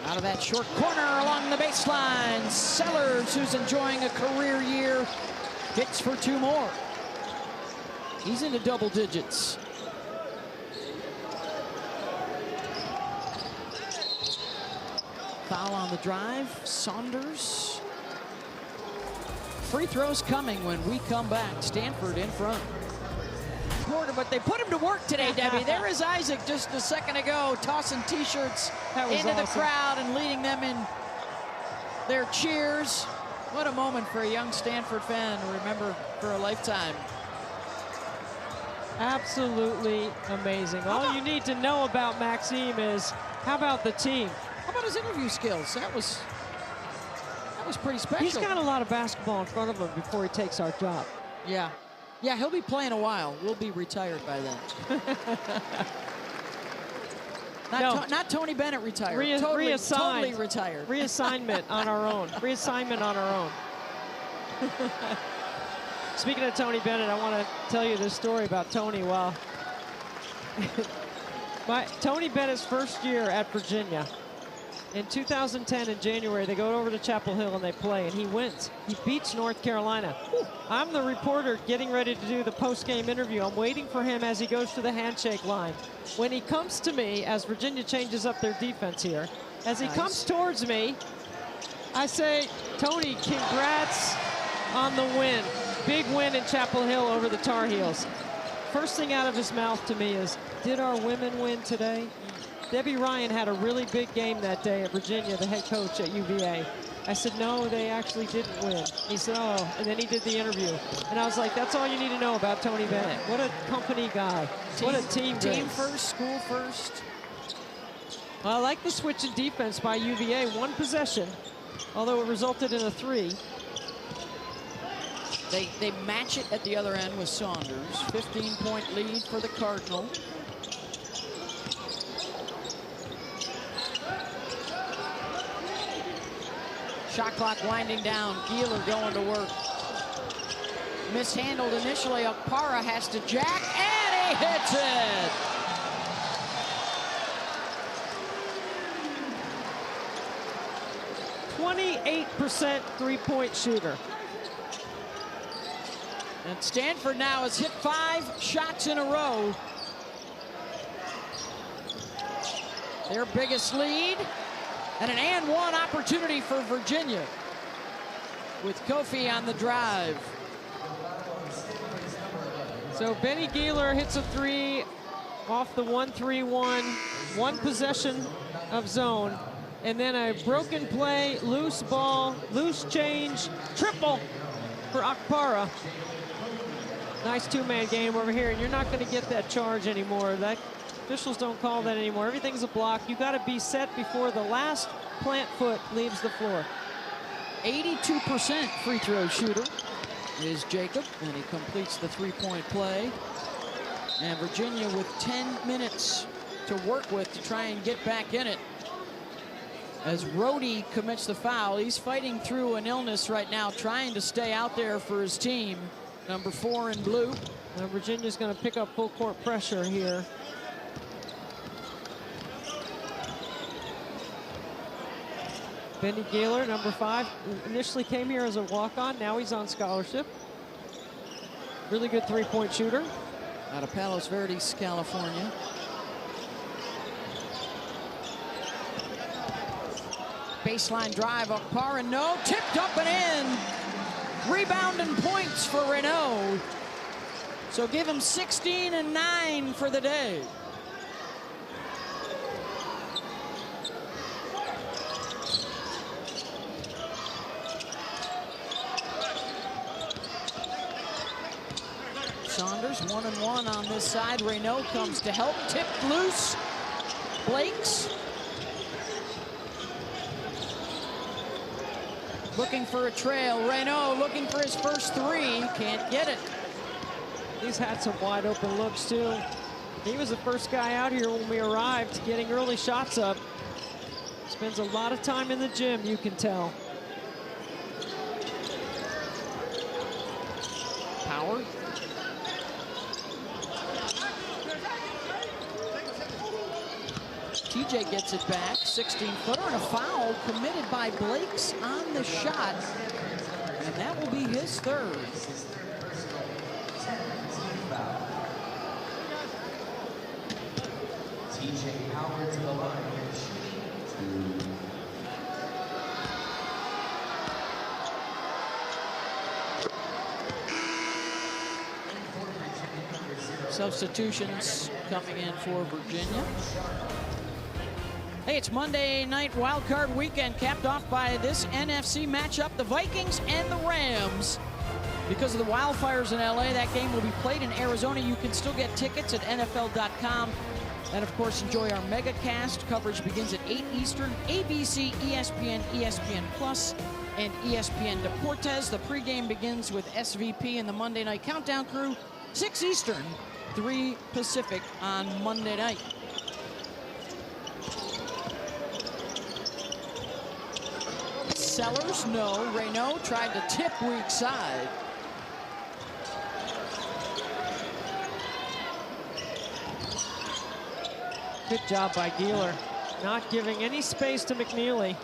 Out of that short corner along the baseline, Sellers, who's enjoying a career year, hits for 2 more. He's into double digits. Foul on the drive, Saunders. Free throws coming when we come back. Stanford in front. But they put him to work today, Debbie. There is Isaac just a second ago, tossing T-shirts into the crowd and leading them in their cheers. What a moment for a young Stanford fan to remember for a lifetime. Absolutely amazing. All you need to know about Maxime is, how about the team? How about his interview skills? That was pretty special. He's got a lot of basketball in front of him before he takes our job. Yeah. Yeah, he'll be playing a while. We'll be retired by then. Not Tony Bennett retired. Totally retired. Reassignment on our own. Reassignment on our own. Speaking of Tony Bennett, I want to tell you this story about Tony. Well, Tony Bennett's first year at Virginia. In 2010, in January, they go over to Chapel Hill and they play, and he wins. He beats North Carolina. I'm the reporter getting ready to do the post-game interview. I'm waiting for him as he goes to the handshake line. When he comes to me, as Virginia changes up their defense here, as he comes towards me, I say, Tony, congrats on the win. Big win in Chapel Hill over the Tar Heels. First thing out of his mouth to me is, did our women win today? Debbie Ryan had a really big game that day at Virginia, the head coach at UVA. I said, no, they actually didn't win. He said, oh, and then he did the interview. And I was like, that's all you need to know about Tony Bennett. What a company guy. What a team first, school first. Well, I like the switch in defense by UVA. One possession, although it resulted in a 3. They match it at the other end with Saunders. 15-point lead for the Cardinal. Shot clock winding down. Geeler going to work. Mishandled initially. Okpara has to jack, and he hits it. %28 three-point shooter. And Stanford now has hit 5 shots in a row. Their biggest lead. And an and one opportunity for Virginia with Kofi on the drive. So Benny Geeler hits a 3 off the 1-3-1, one possession of zone, and then a broken play, loose ball, loose change, triple for Okpara. Nice 2-man game over here, and you're not going to get that charge anymore. Officials don't call that anymore. Everything's a block. You got to be set before the last plant foot leaves the floor. 82% free throw shooter is Jacob, and he completes the 3-point play. And Virginia with 10 minutes to work with to try and get back in it. As Rhodey commits the foul, he's fighting through an illness right now, trying to stay out there for his team. Number 4 in blue. Now Virginia's going to pick up full court pressure here. Benny Gaylor, number 5, initially came here as a walk-on. Now he's on scholarship. Really good three-point shooter. Out of Palos Verdes, California. Baseline drive up Raynaud, tipped up and in. Rebound and points for Raynaud. So give him 16 and 9 for the day. Saunders 1-1 on this side. Raynaud comes to help, tipped loose. Blakes looking for a trail. Raynaud looking for his first 3. Can't get it. He's had some wide open looks too. He was the first guy out here when we arrived, getting early shots up. Spends a lot of time in the gym, you can tell. Power. TJ gets it back, 16-footer, and a foul committed by Blakes on the shot. And that will be his 3rd. TJ Howard to the line. Substitutions coming in for Virginia. Hey, it's Monday night wildcard weekend, capped off by this NFC matchup, the Vikings and the Rams. Because of the wildfires in LA, that game will be played in Arizona. You can still get tickets at NFL.com. And of course, enjoy our mega cast. Coverage begins at 8 Eastern, ABC, ESPN, ESPN Plus, and ESPN Deportes. The pregame begins with SVP and the Monday Night Countdown crew, 6 Eastern, 3 Pacific on Monday night. Sellers, no. Raynaud tried to tip weak side. Good job by Gaylor, not giving any space to McKneely.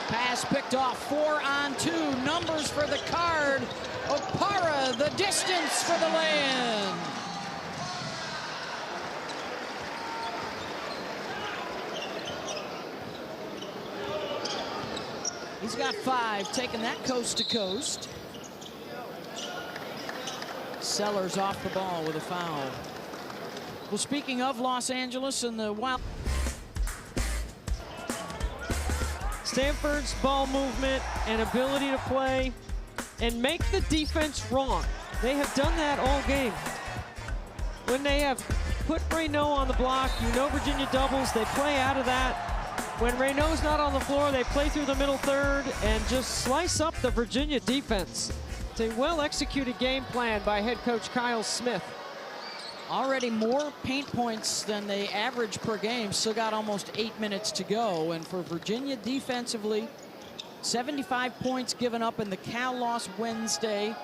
Pass picked off, 4-on-2. Numbers for the Card. Opara, the distance for the lay-in. He's got 5, taking that coast to coast. Sellers off the ball with a foul. Well, speaking of Los Angeles and the Wild. Stanford's ball movement and ability to play and make the defense wrong. They have done that all game. When they have put Raynaud on the block, you know Virginia doubles, they play out of that. When Raynaud's not on the floor, they play through the middle third and just slice up the Virginia defense. It's a well-executed game plan by head coach Kyle Smith. Already more paint points than they average per game. Still got almost 8 minutes to go. And for Virginia defensively, 75 points given up in the Cal loss Wednesday.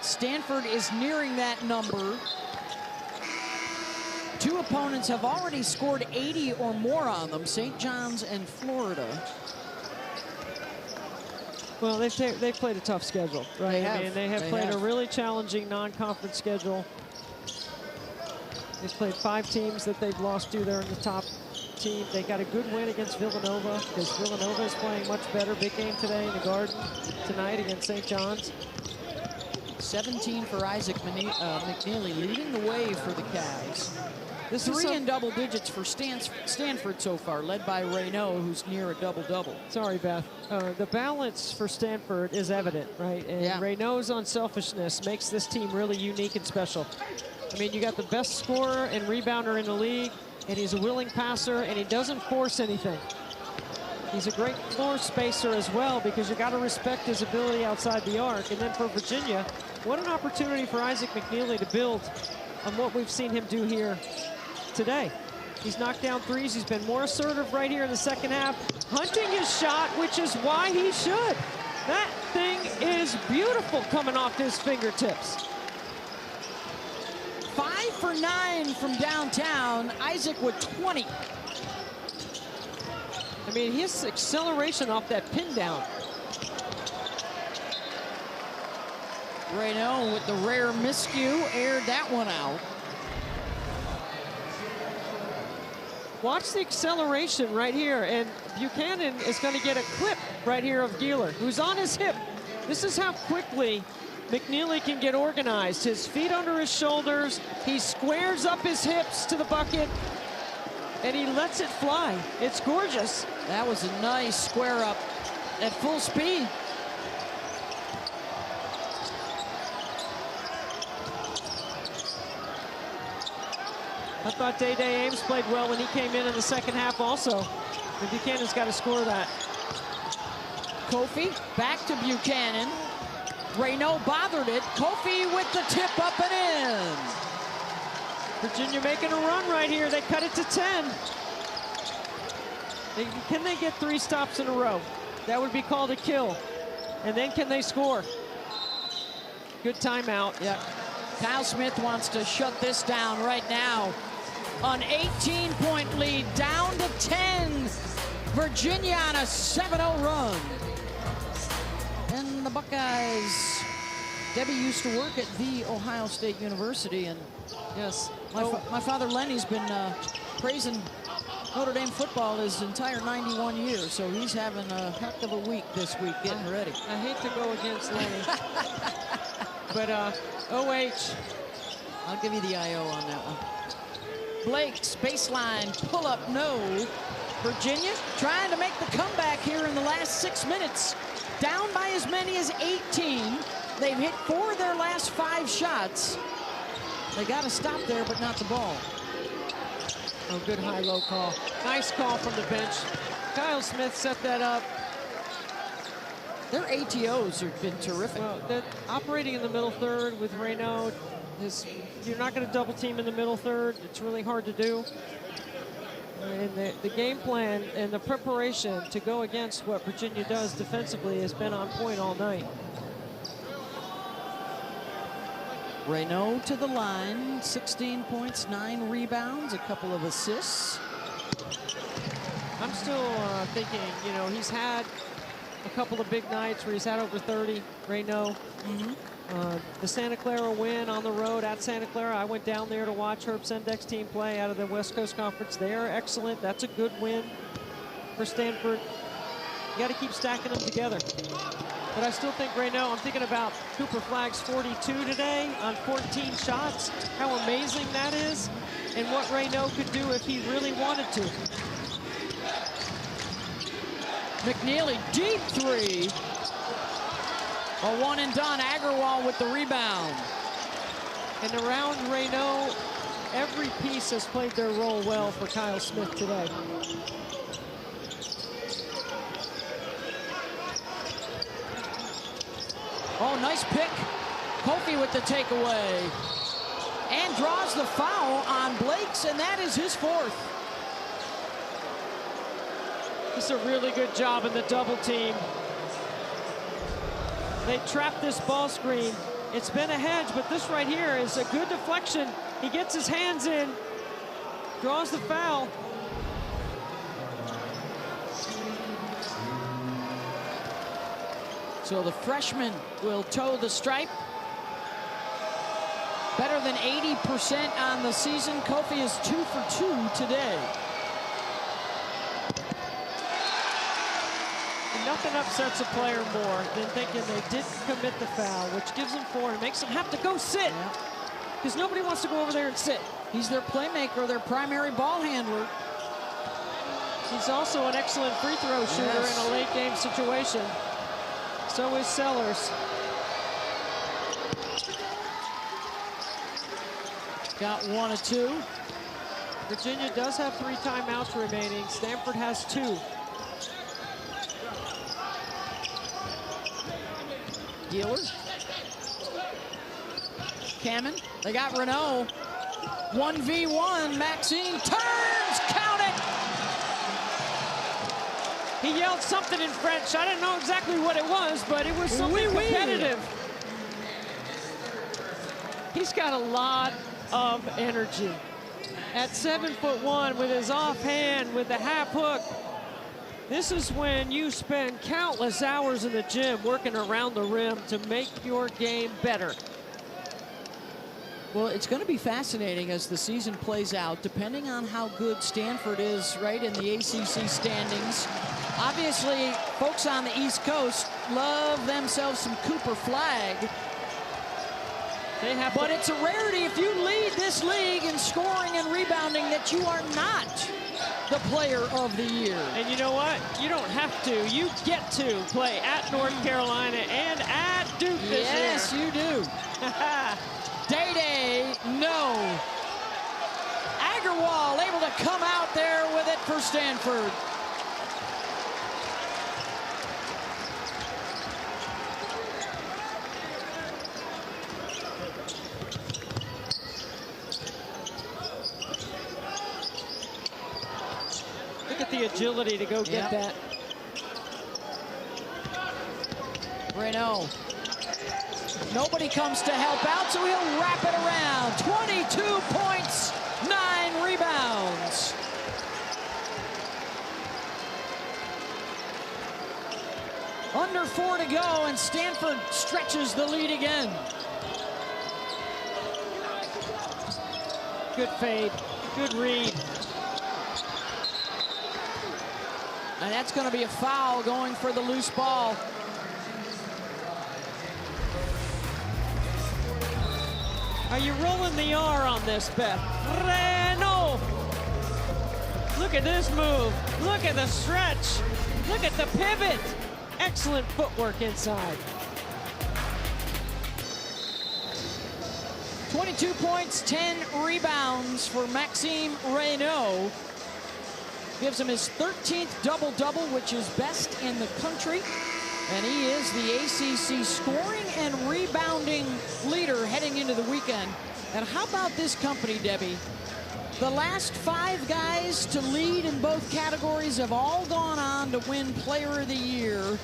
Stanford is nearing that number. 2 opponents have already scored 80 or more on them, St. John's and Florida. Well, they've played a tough schedule, right? They have played a really challenging non-conference schedule. They've played 5 teams that they've lost to. They're in the top team. They got a good win against Villanova because Villanova is playing much better. Big game today in the Garden tonight against St. John's. 17 for Isaac McKneely, leading the way for the Cavs. This 3 in double digits for Stanford so far, led by Raynaud, who's near a double-double. Sorry, Beth. The balance for Stanford is evident, right? And Raynaud's unselfishness makes this team really unique and special. I mean, you got the best scorer and rebounder in the league, and he's a willing passer, and he doesn't force anything. He's a great floor spacer as well, because you got to respect his ability outside the arc. And then for Virginia, what an opportunity for Isaac McKneely to build on what we've seen him do here today. He's knocked down threes. He's been more assertive right here in the second half, hunting his shot, which is why he should. That thing is beautiful coming off his fingertips. 5 for 9 from downtown. Isaac with 20. I mean, his acceleration off that pin down. Raynaud with the rare miscue, aired that one out. Watch the acceleration right here, and Buchanan is going to get a clip right here of Gieler, who's on his hip. This is how quickly McKneely can get organized. His feet under his shoulders, he squares up his hips to the bucket, and he lets it fly. It's gorgeous. That was a nice square up at full speed. I thought Day-Day Ames played well when he came in the second half also. And Buchanan's got to score that. Kofi back to Buchanan. Raynaud bothered it. Kofi with the tip up and in. Virginia making a run right here. They cut it to 10. Can they get 3 stops in a row? That would be called a kill. And then can they score? Good timeout. Yeah. Kyle Smith wants to shut this down right now. An 18-point lead, down to 10. Virginia on a 7-0 run. And the Buckeyes. Debbie used to work at the Ohio State University, and yes, my father Lenny's been praising Notre Dame football his entire 91 years, so he's having a heck of a week this week getting ready. I hate to go against Lenny, but OH. I'll give you the IO on that one. Blakes, baseline, pull up, no. Virginia trying to make the comeback here in the last 6 minutes. Down by as many as 18. They've hit 4 of their last 5 shots. They got to stop there, but not the ball. Oh, good high-low call. Nice call from the bench. Kyle Smith set that up. Their ATOs have been terrific. Well, they're operating in the middle third with Raynaud. You're not going to double team in the middle third. It's really hard to do. And the game plan and the preparation to go against what Virginia does defensively has been on point all night. Raynaud to the line, 16 points, 9 rebounds, a couple of assists. I'm still thinking, you know, he's had a couple of big nights where he's had over 30, Raynaud. The Santa Clara win on the road at Santa Clara. I went down there to watch Herb Sendek's team play out of the West Coast Conference. They are excellent. That's a good win for Stanford. You got to keep stacking them together. But I still think Raynaud, I'm thinking about Cooper Flagg's 42 today on 14 shots. How amazing that is, and what Raynaud could do if he really wanted to. McKneely, deep 3. A one and done. Agarwal with the rebound. And around Raynaud, every piece has played their role well for Kyle Smith today. Oh, nice pick. Kofi with the takeaway. And draws the foul on Blakes, and that is his 4th. This is a really good job in the double team. They trapped this ball screen. It's been a hedge, but this right here is a good deflection. He gets his hands in, draws the foul. So the freshman will toe the stripe. Better than 80% on the season. Kofi is 2 for 2 today. Nothing upsets a player more than thinking they didn't commit the foul, which gives them 4 and makes them have to go sit. Because nobody wants to go over there and sit. He's their playmaker, their primary ball handler. He's also an excellent free throw shooter in a late game situation. So is Sellers. Got 1 of 2. Virginia does have 3 timeouts remaining. Stanford has 2. Gieler. Kamen. They got Raynaud. 1v1. Maxime turns. Count it. He yelled something in French. I didn't know exactly what it was, but it was something competitive. He's got a lot of energy. At 7'1", with his offhand, with the half hook, This is when you spend countless hours in the gym working around the rim to make your game better. Well, it's going to be fascinating as the season plays out, depending on how good Stanford is, right, in the ACC standings. Obviously, folks on the East Coast love themselves some Cooper Flag. But it's a rarity if you lead this league in scoring and rebounding that you are not the player of the year. And you know what? You don't have to. You get to play at North Carolina and at Duke this year. Yes, you do. Day, no. Agarwal able to come out there with it for Stanford. Look at the agility to go get that. Raynaud. Nobody comes to help out, so he'll wrap it around. 22 points, 9 rebounds. Under 4 to go, and Stanford stretches the lead again. Good fade, good read. And that's going to be a foul going for the loose ball. Are you rolling the R on this, Beth? Raynaud! Look at this move. Look at the stretch. Look at the pivot. Excellent footwork inside. 22 points, 10 rebounds for Maxime Raynaud. Gives him his 13th double-double, which is best in the country. And he is the ACC scoring and rebounding leader heading into the weekend. And how about this company, Debbie? The last 5 guys to lead in both categories have all gone on to win Player of the Year.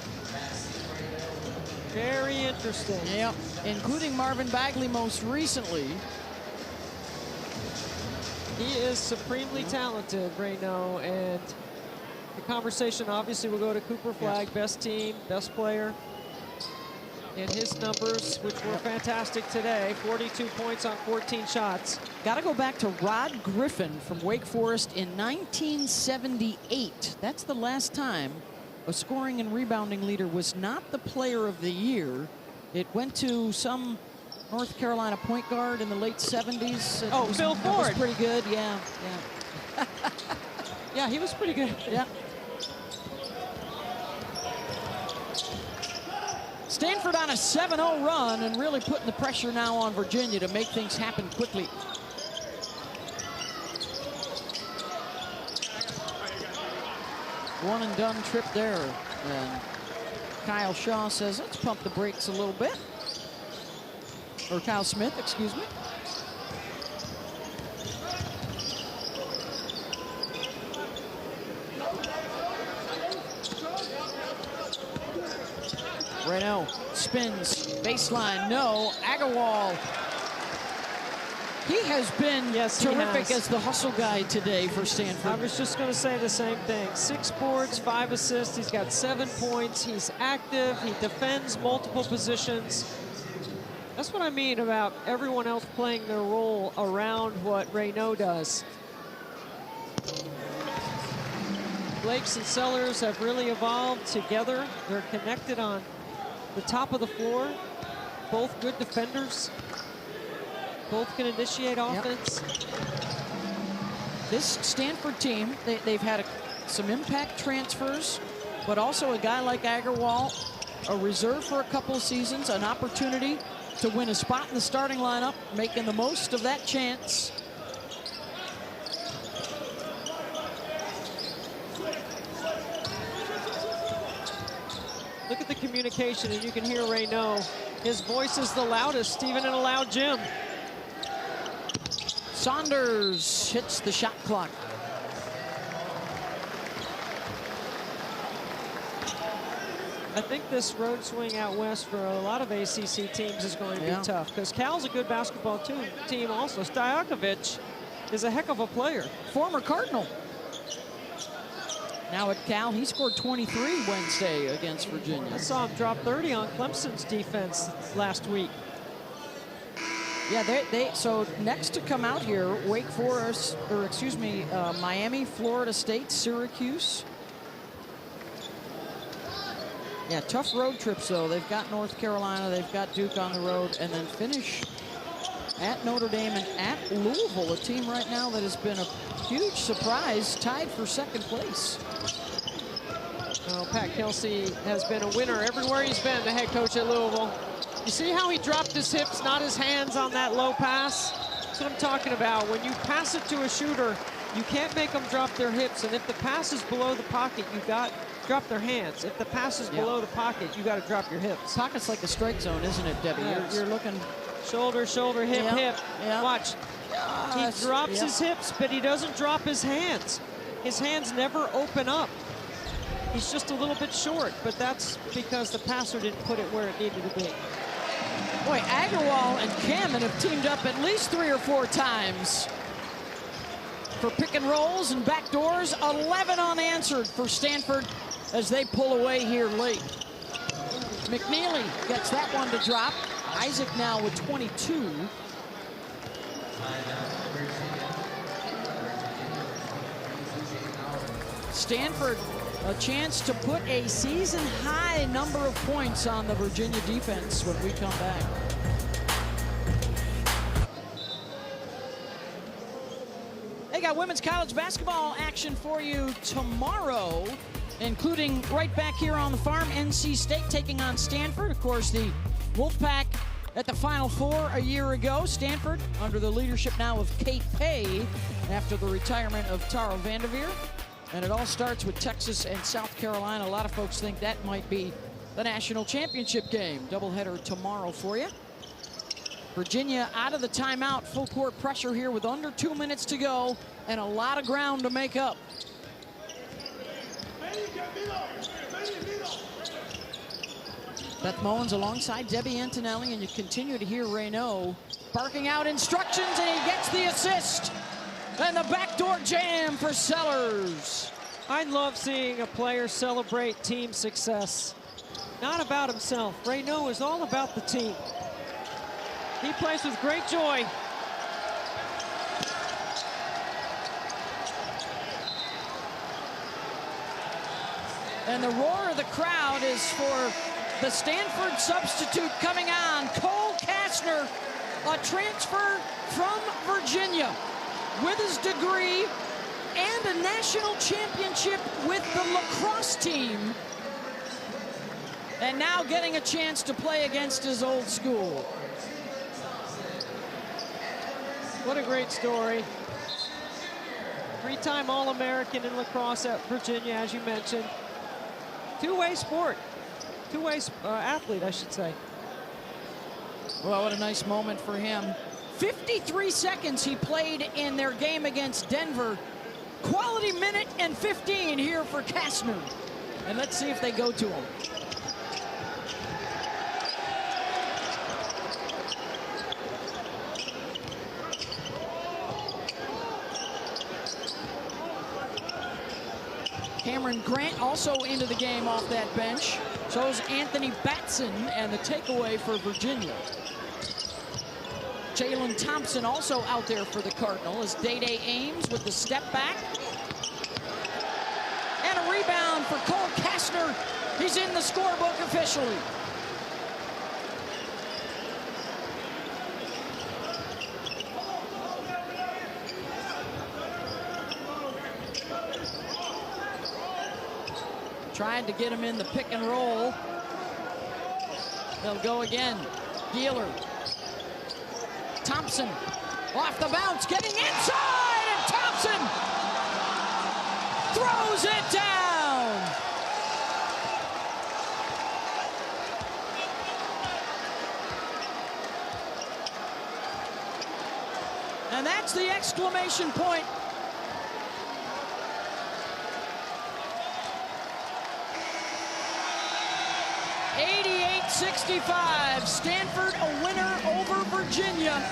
Very interesting. Yep, including Marvin Bagley most recently. He is supremely talented, Raynaud, and the conversation obviously will go to Cooper Flag, best team, best player. And his numbers, which were fantastic today, 42 points on 14 shots. Got to go back to Rod Griffin from Wake Forest in 1978. That's the last time a scoring and rebounding leader was not the player of the year. It went to some North Carolina point guard in the late 70s. Oh, Phil Ford. Was pretty good, yeah. Yeah, he was pretty good. Yeah. Stanford on a 7-0 run and really putting the pressure now on Virginia to make things happen quickly. One and done trip there. And Kyle Shaw says, let's pump the brakes a little bit. Or Kyle Smith, excuse me. Raynaud spins, baseline, no. Agarwal. He has been terrific as the hustle guy today for Stanford. I was just going to say the same thing. 6 boards, 5 assists. He's got 7 points. He's active. He defends multiple positions. That's what I mean about everyone else playing their role around what Raynaud does. Blakes and Sellers have really evolved together. They're connected on the top of the floor. Both good defenders. Both can initiate offense. This Stanford team, they've had some impact transfers, but also a guy like Agarwal, a reserve for a couple of seasons, an opportunity to win a spot in the starting lineup, making the most of that chance. Look at the communication, and you can hear Raynaud. His voice is the loudest, even in a loud gym. Saunders hits the shot clock. I think this road swing out west for a lot of ACC teams is going to be tough, because Cal's a good basketball team also. Stojakovic is a heck of a player. Former Cardinal. Now at Cal, he scored 23 Wednesday against Virginia. I saw him drop 30 on Clemson's defense last week. Yeah, so next to come out here, Wake Forest, or excuse me, Miami, Florida State, Syracuse. Yeah, tough road trips though. They've got North Carolina, they've got Duke on the road, and then finish at Notre Dame and at Louisville, a team right now that has been a huge surprise, tied for second place. Well, Pat Kelsey has been a winner everywhere he's been, the head coach at Louisville. You see how he dropped his hips, not his hands on that low pass? That's what I'm talking about. When you pass it to a shooter, you can't make them drop their hips. And if the pass is below the pocket, you got drop their hands. If the pass is below the pocket, you got to drop your hips. Pocket's like the strike zone, isn't it, Debbie? You're looking shoulder, shoulder, hip, hip. Yeah. Watch. He drops his hips, but he doesn't drop his hands. His hands never open up. He's just a little bit short, but that's because the passer didn't put it where it needed to be. Boy, Agarwal and Kamen have teamed up at least 3 or 4 times for pick and rolls and back doors. 11 unanswered for Stanford as they pull away here late. McKneely gets that one to drop. Isaac now with 22. Stanford, a chance to put a season-high number of points on the Virginia defense when we come back. They got women's college basketball action for you tomorrow, including right back here on the farm, NC State taking on Stanford. Of course, the Wolfpack at the Final Four a year ago. Stanford under the leadership now of Kate Pay after the retirement of Tara Vanderveer. And it all starts with Texas and South Carolina. A lot of folks think that might be the national championship game. Doubleheader tomorrow for you. Virginia out of the timeout, full court pressure here with under 2 minutes to go and a lot of ground to make up. Beth Mowins alongside Debbie Antonelli, and you continue to hear Raynaud barking out instructions, and he gets the assist. And the backdoor jam for Sellers. I love seeing a player celebrate team success. Not about himself. Raynaud is all about the team. He plays with great joy. And the roar of the crowd is for the Stanford substitute coming on, Cole Kastner, a transfer from Virginia, with his degree and a national championship with the lacrosse team. And now getting a chance to play against his old school. What a great story. 3-time All-American in lacrosse at Virginia, as you mentioned. Two-way sport. Two-way athlete, I should say. Well, what a nice moment for him. 53 seconds he played in their game against Denver. Quality minute and 15 here for Kastner. And let's see if they go to him. Cameron Grant also into the game off that bench. So is Anthony Batson, and the takeaway for Virginia. Jalen Thompson also out there for the Cardinal as Day-Day Ames with the step back. And a rebound for Cole Kastner. He's in the scorebook officially. Trying to get him in the pick and roll. They'll go again. Geeler. Thompson off the bounce, getting inside, and Thompson throws it down. And that's the exclamation point. .65, Stanford a winner over Virginia.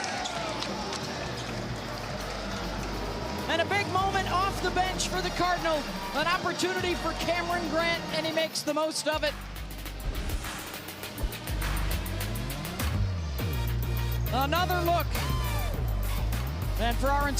And a big moment off the bench for the Cardinal. An opportunity for Cameron Grant, and he makes the most of it. Another look. And for our entire